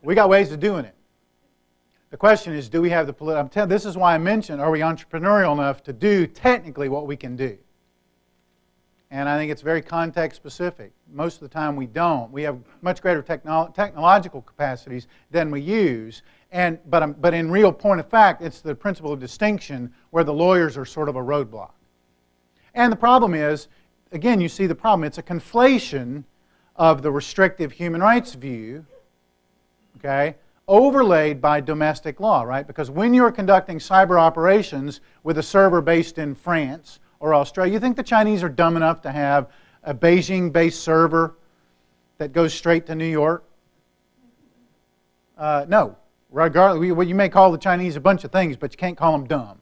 We got ways of doing it. The question is, do we have the political... This is why I mentioned, are we entrepreneurial enough to do technically what we can do? And I think it's very context specific. Most of the time we don't. We have much greater technological capacities than we use. But in real point of fact, it's the principle of distinction where the lawyers are sort of a roadblock. And the problem is, again, you see the problem. It's a conflation of the restrictive human rights view, okay, overlaid by domestic law, right? Because when you're conducting cyber operations with a server based in France or Australia, you think the Chinese are dumb enough to have a Beijing-based server that goes straight to New York? No. Regardless, you may call the Chinese a bunch of things, but you can't call them dumb.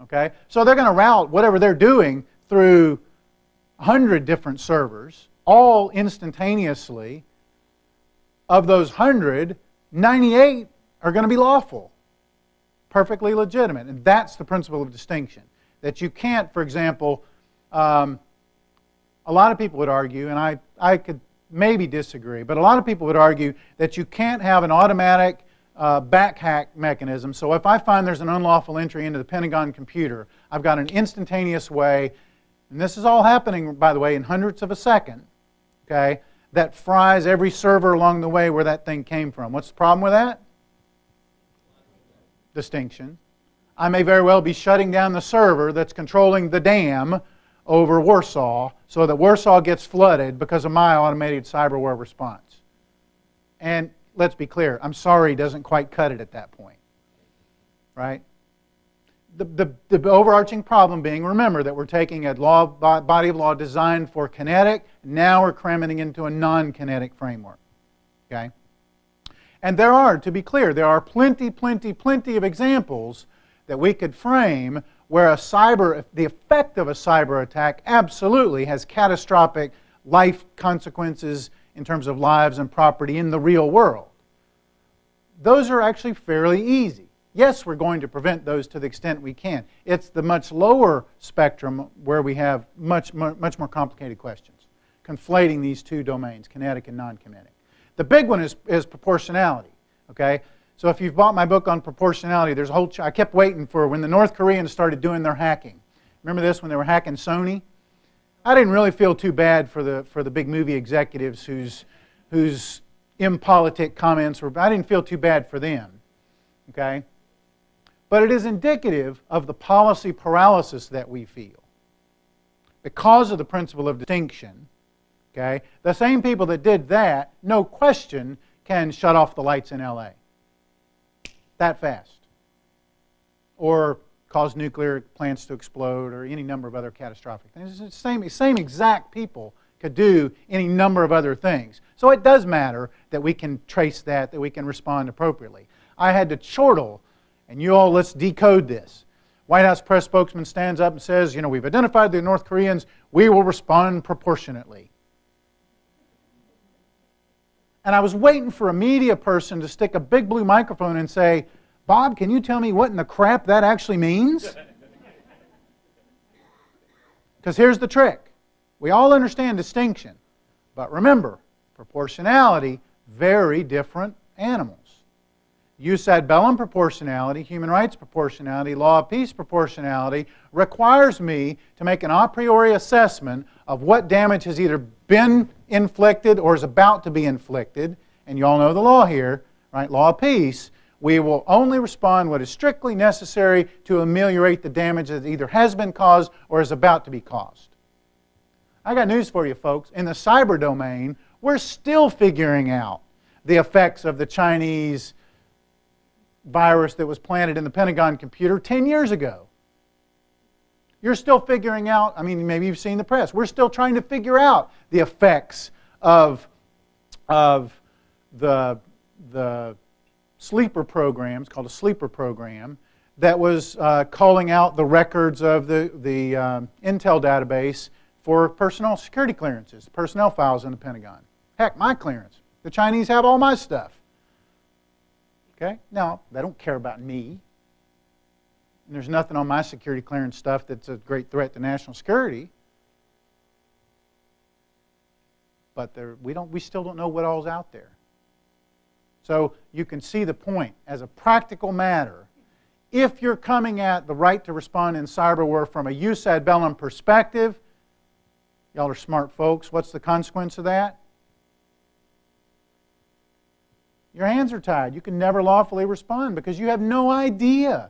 Okay? So they're going to route whatever they're doing through 100 different servers, all instantaneously. Of those 100, 98 are going to be lawful, perfectly legitimate. And that's the principle of distinction. That you can't, for example, a lot of people would argue, and I could maybe disagree, but a lot of people would argue that you can't have an automatic backhack mechanism. So if I find there's an unlawful entry into the Pentagon computer, I've got an instantaneous way, and this is all happening, by the way, in hundredths of a second, okay, that fries every server along the way where that thing came from. What's the problem with that? Distinction. I may very well be shutting down the server that's controlling the dam over Warsaw so that Warsaw gets flooded because of my automated cyberware response. And let's be clear, I'm sorry doesn't quite cut it at that point. Right? The overarching problem being, remember that we're taking a body of law designed for kinetic, now we're cramming it into a non-kinetic framework. Okay? And there are, to be clear, there are plenty of examples that we could frame where the effect of a cyber attack absolutely has catastrophic life consequences in terms of lives and property in the real world. Those are actually fairly easy. Yes, we're going to prevent those to the extent we can. It's the much lower spectrum where we have much more complicated questions, conflating these two domains, kinetic and non-kinetic. The big one is proportionality. Okay? So if you've bought my book on proportionality, there's a whole... I kept waiting for when the North Koreans started doing their hacking. Remember this, when they were hacking Sony? I didn't really feel too bad for the big movie executives whose impolitic comments were... I didn't feel too bad for them. Okay? But it is indicative of the policy paralysis that we feel. Because of the principle of distinction, okay, the same people that did that, no question, can shut off the lights in LA. That fast. Or cause nuclear plants to explode, or any number of other catastrophic things. It's the same exact people could do any number of other things. So it does matter that we can trace that we can respond appropriately. I had to chortle, and you all, let's decode this. White House press spokesman stands up and says, we've identified the North Koreans, we will respond proportionately. And I was waiting for a media person to stick a big blue microphone and say, Bob, can you tell me what in the crap that actually means? Because here's the trick. We all understand distinction. But remember, proportionality, very different animals. Jus ad bellum proportionality, human rights proportionality, law of peace proportionality requires me to make an a priori assessment of what damage has either been inflicted or is about to be inflicted. And you all know the law here, right? Law of peace. We will only respond what is strictly necessary to ameliorate the damage that either has been caused or is about to be caused. I got news for you, folks. In the cyber domain, we're still figuring out the effects of the Chinese virus that was planted in the Pentagon computer 10 years ago. You're still figuring out, maybe you've seen the press, we're still trying to figure out the effects of the sleeper programs, called a sleeper program, that was calling out the records of the Intel database for personnel security clearances, personnel files in the Pentagon. Heck, my clearance. The Chinese have all my stuff. Okay? Now, they don't care about me. And there's nothing on my security clearance stuff that's a great threat to national security. But we still don't know what all's out there. So you can see the point. As a practical matter, if you're coming at the right to respond in cyberwar from a jus ad bellum perspective, y'all are smart folks, what's the consequence of that? Your hands are tied. You can never lawfully respond because you have no idea.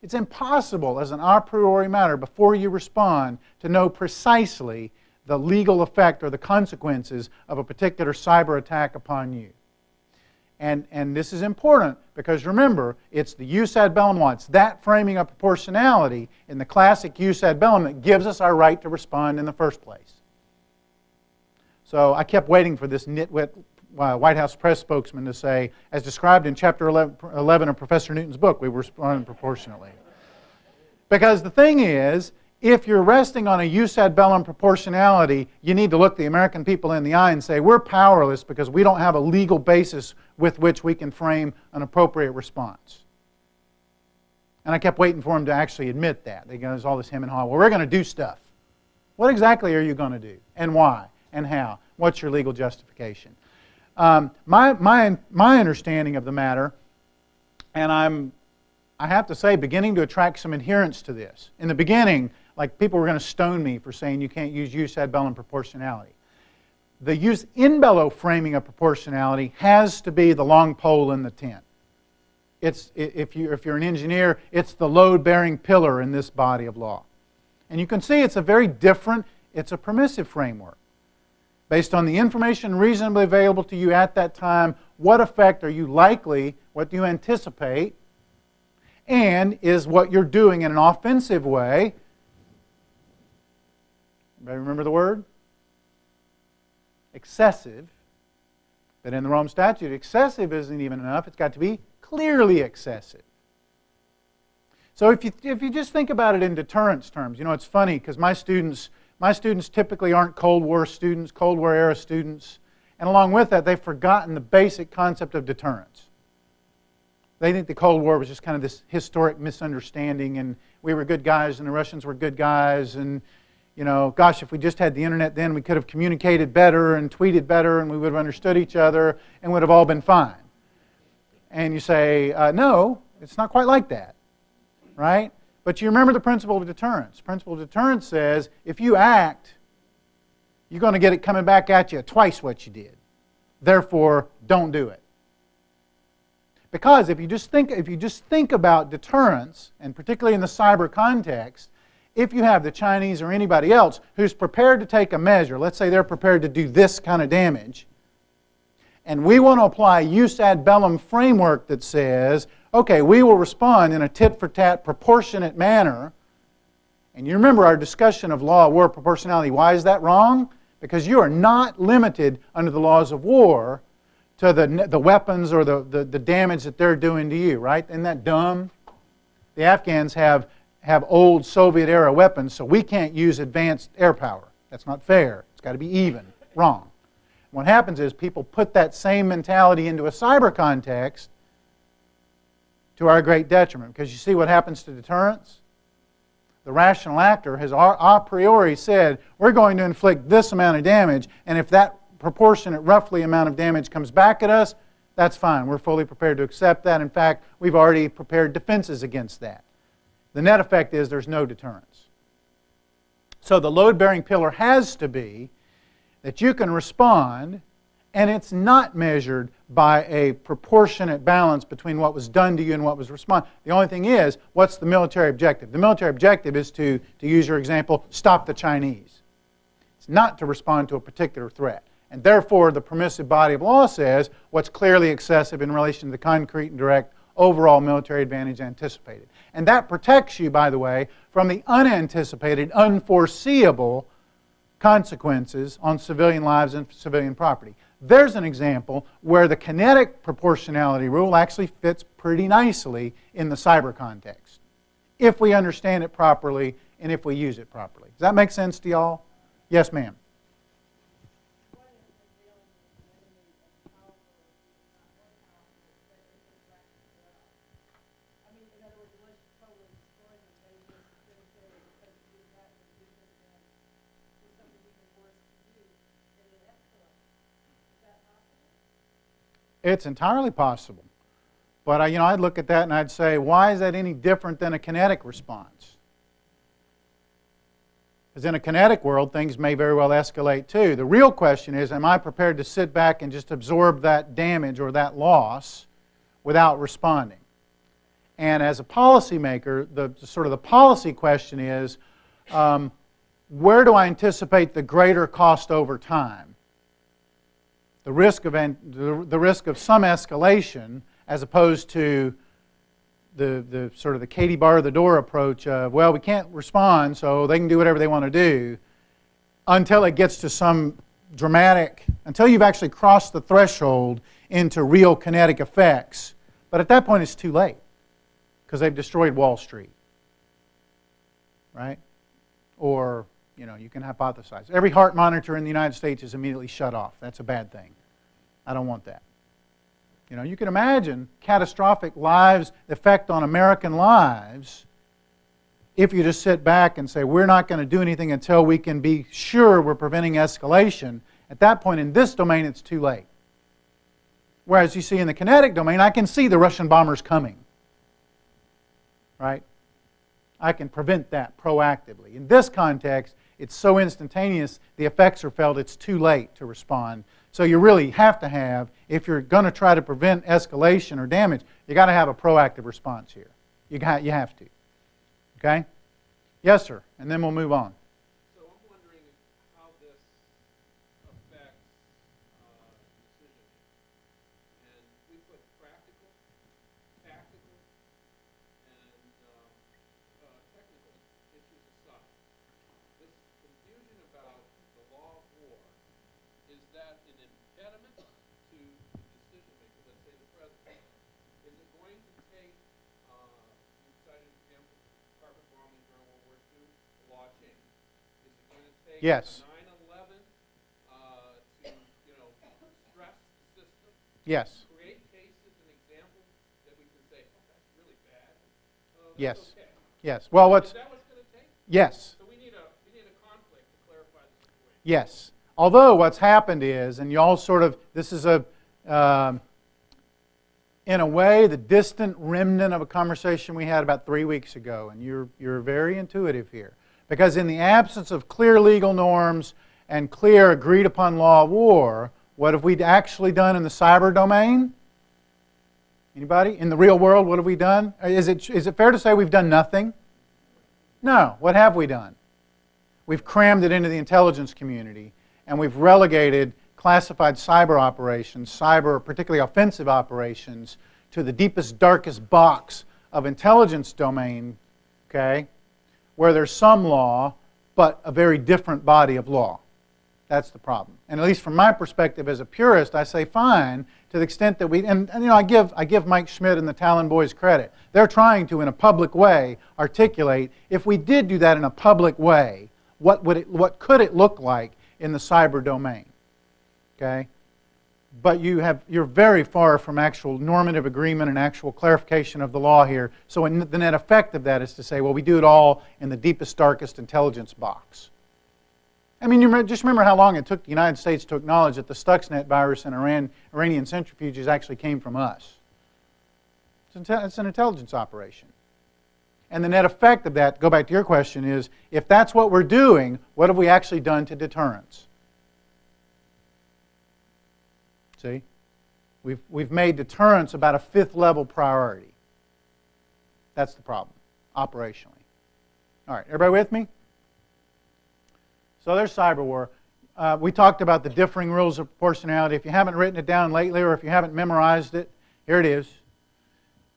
It's impossible as an a priori matter before you respond to know precisely the legal effect or the consequences of a particular cyber attack upon you. And this is important because remember, it's the jus ad bellum law. It's that framing of proportionality in the classic jus ad bellum that gives us our right to respond in the first place. So I kept waiting for this nitwit White House press spokesman to say, as described in Chapter 11 of Professor Newton's book, we respond proportionally. Because the thing is, If you're resting on a jus ad bellum proportionality, you need to look the American people in the eye and say, we're powerless because we don't have a legal basis with which we can frame an appropriate response. And I kept waiting for them to actually admit that. There's all this hem and haw. Well, we're going to do stuff. What exactly are you going to do? And why? And how? What's your legal justification? My understanding of the matter, and I have to say, beginning to attract some adherence to this. In the beginning, like people were going to stone me for saying you can't use jus ad bellum proportionality. The jus in bello framing of proportionality has to be the long pole in the tent. If you're an engineer, it's the load-bearing pillar in this body of law. And you can see it's a very different, it's a permissive framework. Based on the information reasonably available to you at that time, what effect are you likely, what do you anticipate, and is what you're doing in an offensive way. Everybody remember the word? Excessive. But in the Rome Statute, excessive isn't even enough. It's got to be clearly excessive. So if you just think about it in deterrence terms, you know, it's funny because my students typically aren't Cold War students, Cold War era students, and along with that, they've forgotten the basic concept of deterrence. They think the Cold War was just kind of this historic misunderstanding, and we were good guys and the Russians were good guys, and you know, gosh, if we just had the internet then, we could have communicated better and tweeted better, and we would have understood each other, and would have all been fine. And you say, no, it's not quite like that, right? But you remember the principle of deterrence. The principle of deterrence says, if you act, you're going to get it coming back at you twice what you did. Therefore, don't do it. Because if you just think about deterrence, and particularly in the cyber context, if you have the Chinese or anybody else who's prepared to take a measure, let's say they're prepared to do this kind of damage, and we want to apply a jus ad bellum framework that says, okay, we will respond in a tit-for-tat proportionate manner. And you remember our discussion of law of war proportionality. Why is that wrong? Because you are not limited under the laws of war to the weapons or the damage that they're doing to you, right? Isn't that dumb? The Afghans have old Soviet-era weapons, so we can't use advanced air power. That's not fair. It's got to be even. Wrong. What happens is people put that same mentality into a cyber context to our great detriment. Because you see what happens to deterrence? The rational actor has a priori said, we're going to inflict this amount of damage, and if that proportionate, roughly amount of damage comes back at us, that's fine. We're fully prepared to accept that. In fact, we've already prepared defenses against that. The net effect is there's no deterrence. So the load-bearing pillar has to be that you can respond, and it's not measured by a proportionate balance between what was done to you and what was responded. The only thing is, what's the military objective? The military objective is to use your example, stop the Chinese. It's not to respond to a particular threat. And therefore, the permissive body of law says what's clearly excessive in relation to the concrete and direct overall military advantage anticipated. And that protects you, by the way, from the unanticipated, unforeseeable consequences on civilian lives and civilian property. There's an example where the kinetic proportionality rule actually fits pretty nicely in the cyber context, if we understand it properly and if we use it properly. Does that make sense to y'all? Yes, ma'am. It's entirely possible. But I'd look at that and I'd say, why is that any different than a kinetic response? Because in a kinetic world, things may very well escalate too. The real question is, am I prepared to sit back and just absorb that damage or that loss without responding? And as a policymaker, the policy question is, where do I anticipate the greater cost over time? The risk of some escalation, as opposed to the sort of the Katie bar the door approach of, well, we can't respond, so they can do whatever they want to do, until it gets to some dramatic, until you've actually crossed the threshold into real kinetic effects. But at that point, it's too late, because they've destroyed Wall Street, right? Or, you can hypothesize. Every heart monitor in the United States is immediately shut off. That's a bad thing. I don't want that. You can imagine catastrophic effect on American lives if you just sit back and say, we're not going to do anything until we can be sure we're preventing escalation. At that point, in this domain, it's too late. Whereas you see in the kinetic domain, I can see the Russian bombers coming. Right? I can prevent that proactively. In this context, it's so instantaneous, the effects are felt, it's too late to respond. So you really have to have, if you're going to try to prevent escalation or damage, you got to have a proactive response here. You have to. Okay? Yes, sir. And then we'll move on. So I'm wondering how this affects decision. And we put practical, tactical, and technical issues aside. This confusion about the law of war, is that an impediment to the decision maker, let's say the president? Is it going to take, you cited an example, carpet bombing during World War II, the law change. Is it going to take Yes. 9/11 to, stress the system? Yes. Create cases and examples that we can say, oh, that's really bad. That's Yes. okay. Yes. Well, Is that what's going to take? Yes. So we need a conflict to clarify the situation. Yes. Although what's happened is, and y'all sort of, this is in a way, the distant remnant of a conversation we had about 3 weeks ago, and you're very intuitive here. Because in the absence of clear legal norms and clear agreed upon law of war, what have we actually done in the cyber domain? Anybody? In the real world, what have we done? Is it fair to say we've done nothing? No. What have we done? We've crammed it into the intelligence community, and we've relegated classified cyber operations, particularly offensive operations, to the deepest, darkest box of intelligence domain, okay, where there's some law, but a very different body of law. That's the problem. And at least from my perspective as a purist, I say fine, to the extent that I give Mike Schmidt and the Talon boys credit. They're trying to, in a public way, articulate, if we did do that in a public way, what could it look like in the cyber domain? Okay? But you're very far from actual normative agreement and actual clarification of the law here. So the net effect of that is to say, well, we do it all in the deepest, darkest intelligence box. I mean, just remember how long it took the United States to acknowledge that the Stuxnet virus and Iranian centrifuges actually came from us. It's an intelligence operation. And the net effect of that, go back to your question, is if that's what we're doing, what have we actually done to deterrence? See? We've made deterrence about a fifth level priority. That's the problem, operationally. All right, everybody with me? So there's cyber war. We talked about the differing rules of proportionality. If you haven't written it down lately, or if you haven't memorized it, here it is.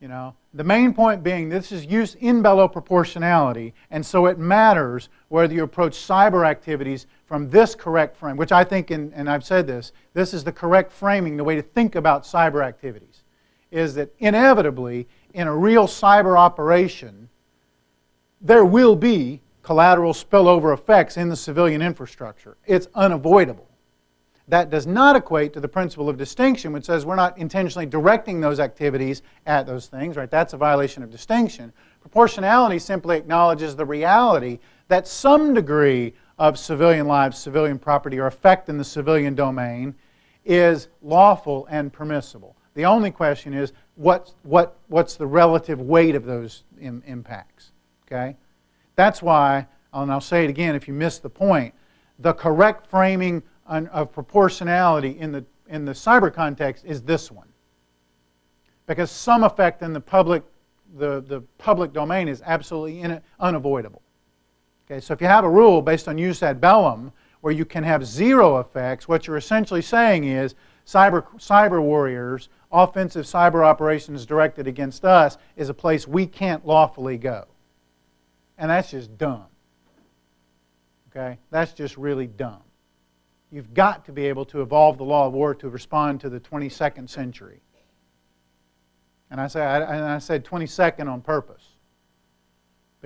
The main point being this is use in bello proportionality, and so it matters whether you approach cyber activities from this correct frame, which I think, and I've said this is the correct framing, the way to think about cyber activities, is that inevitably, in a real cyber operation, there will be collateral spillover effects in the civilian infrastructure. It's unavoidable. That does not equate to the principle of distinction, which says we're not intentionally directing those activities at those things, right? That's a violation of distinction. Proportionality simply acknowledges the reality that some degree of civilian lives, civilian property, or effect in the civilian domain is lawful and permissible. The only question is what's the relative weight of those impacts, okay? That's why, and I'll say it again if you missed the point, the correct framing of proportionality in the cyber context is this one. Because some effect in the public domain is absolutely unavoidable. Okay, so if you have a rule based on jus ad bellum where you can have zero effects, what you're essentially saying is cyber warriors, offensive cyber operations directed against us is a place we can't lawfully go. And that's just dumb. Okay? That's just really dumb. You've got to be able to evolve the law of war to respond to the 22nd century. And I said 22nd on purpose.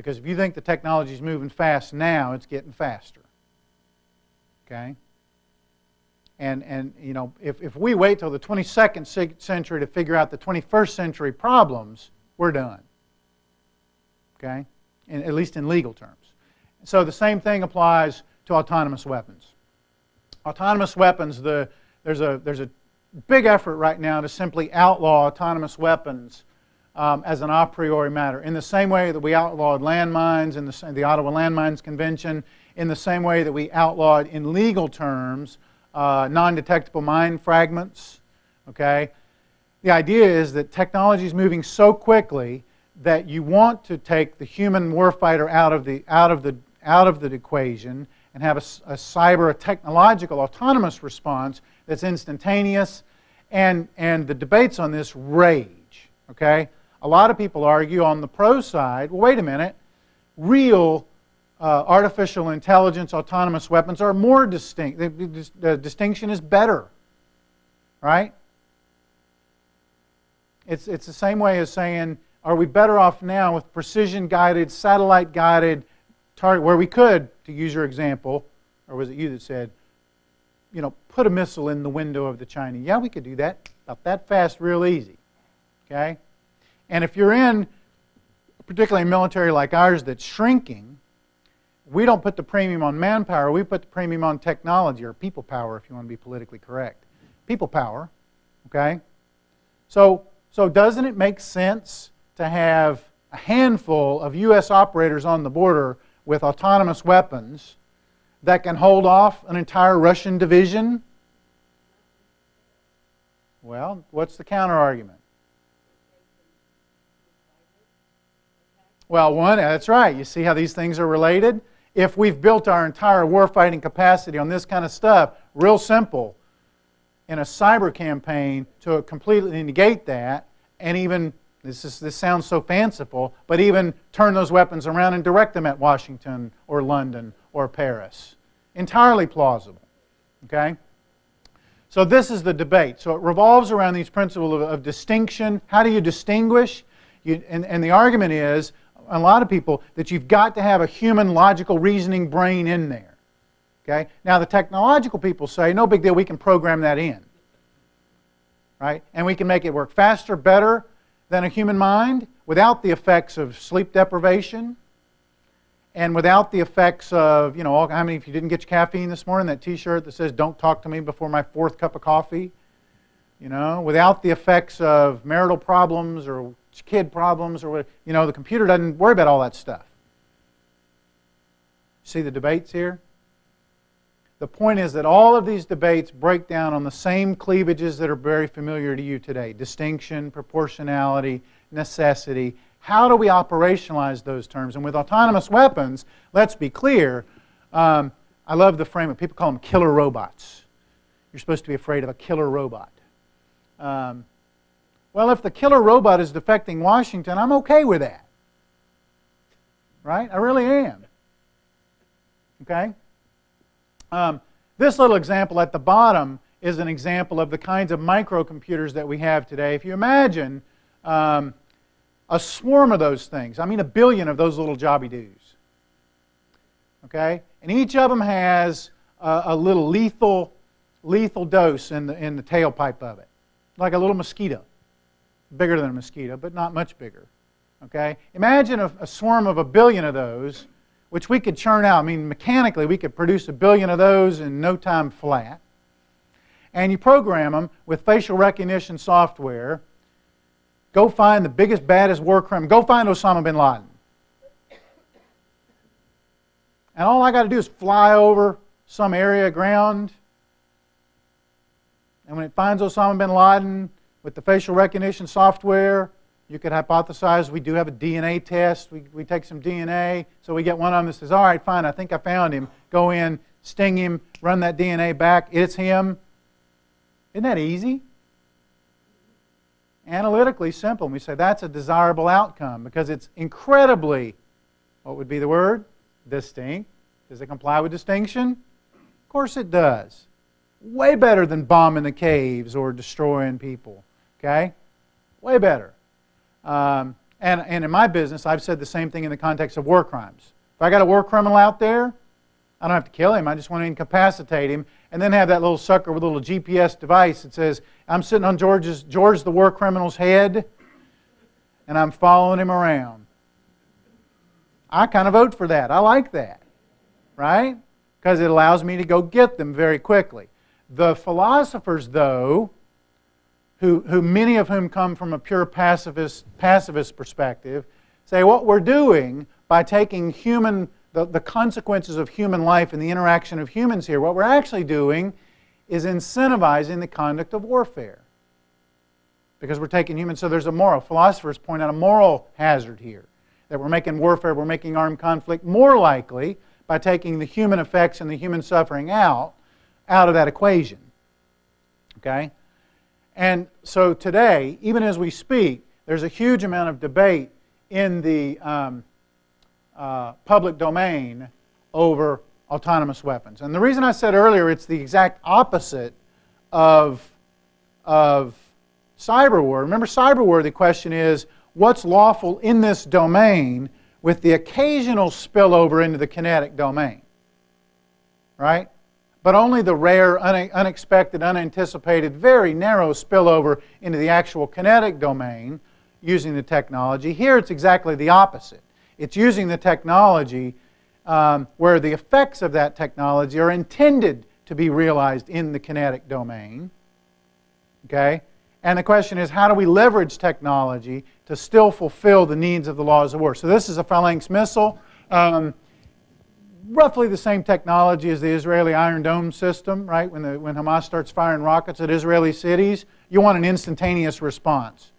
Because if you think the technology is moving fast now, it's getting faster. Okay? And you know, if we wait till the 22nd century to figure out the 21st century problems, we're done. Okay? At least in legal terms. So the same thing applies to autonomous weapons. Autonomous weapons, there's a big effort right now to simply outlaw autonomous weapons as an a priori matter. In the same way that we outlawed landmines in the Ottawa Landmines Convention, in the same way that we outlawed in legal terms non-detectable mine fragments. Okay? The idea is that technology is moving so quickly that you want to take the human warfighter out of the equation and have a technological autonomous response that's instantaneous, and the debates on this rage. Okay? A lot of people argue on the pro side, well, wait a minute, real artificial intelligence autonomous weapons are more distinct. The distinction is better. Right? It's the same way as saying, are we better off now with precision-guided, satellite-guided target, where we could, to use your example, or was it you that said, you know, put a missile in the window of the Chinese? Yeah, we could do that about that fast, real easy. Okay? And if you're in, particularly a military like ours that's shrinking, we don't put the premium on manpower, we put the premium on technology, or people power if you want to be politically correct. People power. Okay? So doesn't it make sense to have a handful of U.S. operators on the border with autonomous weapons that can hold off an entire Russian division? Well, what's the counter-argument? Well, one, that's right. You see how these things are related? If we've built our entire warfighting capacity on this kind of stuff, real simple, in a cyber campaign to completely negate that, and even, this sounds so fanciful, but even turn those weapons around and direct them at Washington or London or Paris. Entirely plausible. Okay? So this is the debate. So it revolves around these principles of distinction. How do you distinguish? And the argument is, a lot of people, that you've got to have a human logical reasoning brain in there. Okay? Now the technological people say, no big deal, we can program that in. Right? And we can make it work faster, better than a human mind, without the effects of sleep deprivation, and without the effects of, you know, how many of you didn't get your caffeine this morning, that t-shirt that says, don't talk to me before my 4th cup of coffee, you know, without the effects of marital problems or kid problems, or, you know, the computer doesn't worry about all that stuff. See the debates here? The point is that all of these debates break down on the same cleavages that are very familiar to you today. Distinction, proportionality, necessity. How do we operationalize those terms? And with autonomous weapons, let's be clear, I love the frame. People call them killer robots. You're supposed to be afraid of a killer robot. Well, if the killer robot is defecting Washington, I'm okay with that. Right? I really am. Okay? This little example at the bottom is an example of the kinds of microcomputers that we have today. If you imagine a swarm of those things, I mean a billion of those little jobby-doos. Okay? And each of them has a little lethal dose in the tailpipe of it. Like a little mosquito. Bigger than a mosquito, but not much bigger. Okay? Imagine a swarm of a billion of those, which we could churn out. I mean, mechanically, we could produce a billion of those in no time flat. And you program them with facial recognition software. Go find the biggest, baddest war criminal. Go find Osama bin Laden. And all I got to do is fly over some area of ground. And when it finds Osama bin Laden with the facial recognition software, you could hypothesize we do have a DNA test. We take some DNA. So we get one of them that says, all right, fine, I think I found him. Go in, sting him, run that DNA back. It's him. Isn't that easy? Analytically simple. And we say that's a desirable outcome because it's incredibly, what would be the word? Distinct. Does it comply with distinction? Of course it does. Way better than bombing the caves or destroying people. Okay? Way better. And in my business, I've said the same thing in the context of war crimes. If I got a war criminal out there, I don't have to kill him. I just want to incapacitate him and then have that little sucker with a little GPS device that says, I'm sitting on George the war criminal's head and I'm following him around. I kind of vote for that. I like that, right? Because it allows me to go get them very quickly. The philosophers, though, who many of whom come from a pure pacifist perspective, say what we're doing by taking the consequences of human life and the interaction of humans here, what we're actually doing is incentivizing the conduct of warfare. Because we're taking humans, so there's a moral. Philosophers point out a moral hazard here. That we're making warfare, we're making armed conflict more likely by taking the human effects and the human suffering out of that equation. Okay? And so today, even as we speak, there's a huge amount of debate in the public domain over autonomous weapons. And the reason I said earlier it's the exact opposite of cyber war. Remember cyber war, the question is, what's lawful in this domain with the occasional spillover into the kinetic domain? Right? But only the rare, unexpected, unanticipated, very narrow spillover into the actual kinetic domain using the technology. Here it's exactly the opposite. It's using the technology where the effects of that technology are intended to be realized in the kinetic domain. Okay? And the question is, how do we leverage technology to still fulfill the needs of the laws of war? So this is a phalanx missile. Roughly the same technology as the Israeli Iron Dome system, right? When Hamas starts firing rockets at Israeli cities, you want an instantaneous response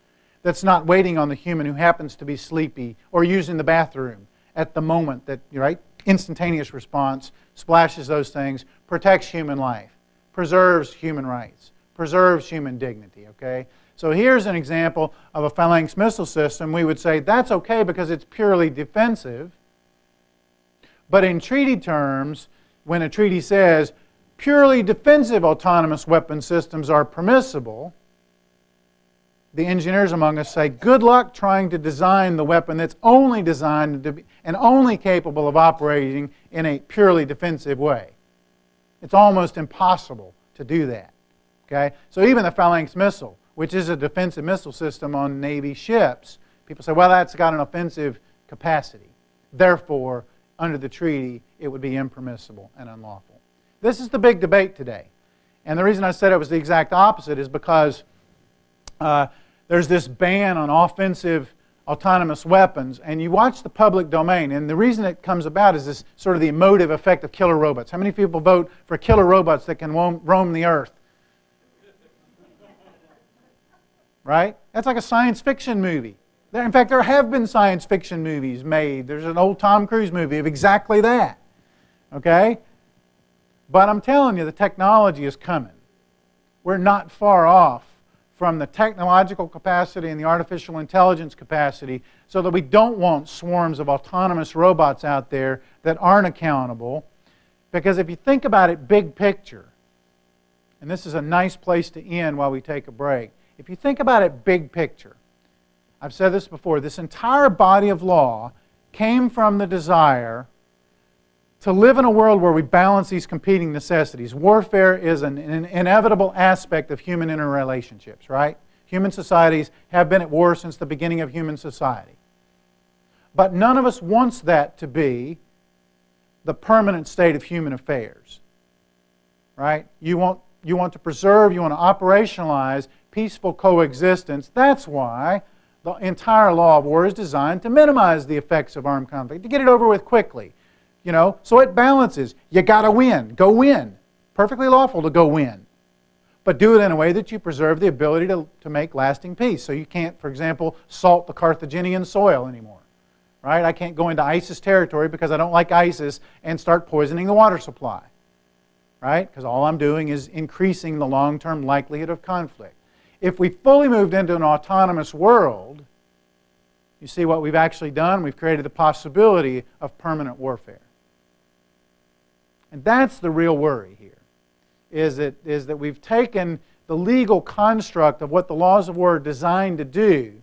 that's not waiting on the human who happens to be sleepy or using the bathroom at the moment that, right? Instantaneous response, splashes those things, protects human life, preserves human rights, preserves human dignity, okay? So here's an example of a phalanx missile system. We would say that's okay because it's purely defensive. But in treaty terms, when a treaty says purely defensive autonomous weapon systems are permissible, the engineers among us say, good luck trying to design the weapon that's only designed to be and only capable of operating in a purely defensive way. It's almost impossible to do that. Okay? So even the phalanx missile, which is a defensive missile system on Navy ships, people say, well, that's got an offensive capacity. Therefore, under the treaty, it would be impermissible and unlawful. This is the big debate today. And the reason I said it was the exact opposite is because there's this ban on offensive autonomous weapons, and you watch the public domain, and the reason it comes about is this sort of the emotive effect of killer robots. How many people vote for killer robots that can roam the earth? Right? That's like a science fiction movie. In fact, there have been science fiction movies made. There's an old Tom Cruise movie of exactly that. Okay? But I'm telling you, the technology is coming. We're not far off from the technological capacity and the artificial intelligence capacity so that we don't want swarms of autonomous robots out there that aren't accountable. Because if you think about it big picture, and this is a nice place to end while we take a break, if you think about it big picture, I've said this before, this entire body of law came from the desire to live in a world where we balance these competing necessities. Warfare is an inevitable aspect of human interrelationships, right? Human societies have been at war since the beginning of human society. But none of us wants that to be the permanent state of human affairs, right? You want to preserve, you want to operationalize peaceful coexistence. That's why the entire law of war is designed to minimize the effects of armed conflict, to get it over with quickly. You know, so it balances. You got to win. Go win. Perfectly lawful to go win. But do it in a way that you preserve the ability to make lasting peace. So you can't, for example, salt the Carthaginian soil anymore. Right? I can't go into ISIS territory because I don't like ISIS and start poisoning the water supply. Right? Because all I'm doing is increasing the long-term likelihood of conflict. If we fully moved into an autonomous world, you see what we've actually done? We've created the possibility of permanent warfare. And that's the real worry here, is that we've taken the legal construct of what the laws of war are designed to do,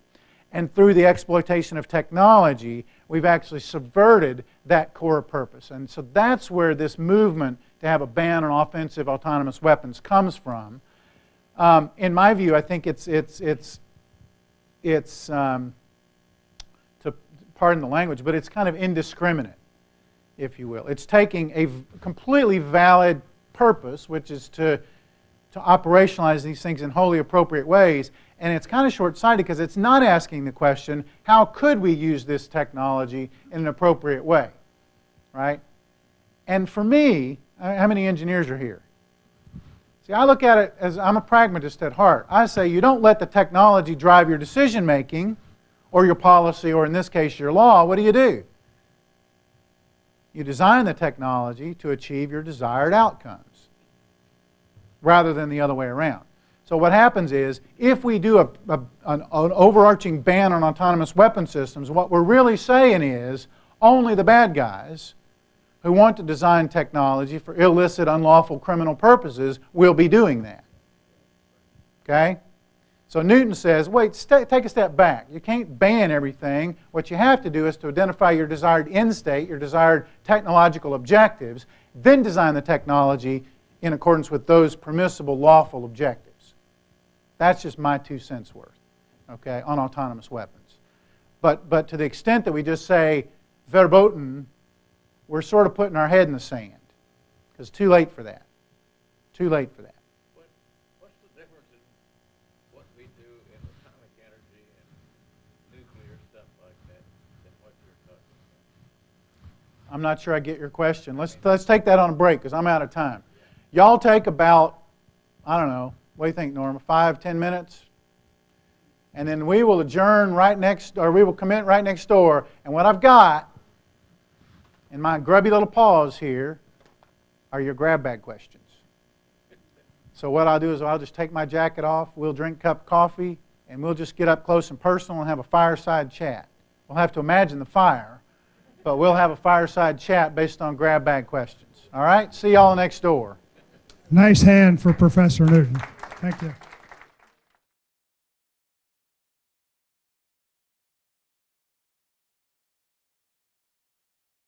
And through the exploitation of technology, we've actually subverted that core purpose. And so that's where this movement to have a ban on offensive autonomous weapons comes from. In my view, I think it's to pardon the language, but it's kind of indiscriminate, if you will. It's taking a completely valid purpose, which is to operationalize these things in wholly appropriate ways, and it's kind of short-sighted because it's not asking the question, how could we use this technology in an appropriate way, right? And for me, how many engineers are here? See, I look at it as I'm a pragmatist at heart. I say you don't let the technology drive your decision-making or your policy, or in this case, your law. What do? You design the technology to achieve your desired outcomes rather than the other way around. So what happens is, if we do an overarching ban on autonomous weapon systems, what we're really saying is only the bad guys who want to design technology for illicit, unlawful criminal purposes will be doing that. Okay? So Newton says, wait, take a step back. You can't ban everything. What you have to do is to identify your desired end state, your desired technological objectives, then design the technology in accordance with those permissible, lawful objectives. That's just my 2 cents worth, okay, on autonomous weapons. But to the extent that we just say verboten, we're sort of putting our head in the sand. Because too late for that. Too late for that. What's the difference in what we do in atomic energy and nuclear stuff like that than what you're talking about? I'm not sure I get your question. Let's take that on a break because I'm out of time. Y'all take about, I don't know, what do you think, Norma? 5-10 minutes? And then we will adjourn right next, or we will commit right next door. And what I've got in my grubby little paws here are your grab bag questions. So what I'll do is I'll just take my jacket off, we'll drink a cup of coffee, and we'll just get up close and personal and have a fireside chat. We'll have to imagine the fire, but we'll have a fireside chat based on grab bag questions. All right? See y'all next door. Nice hand for Professor Newton. Thank you.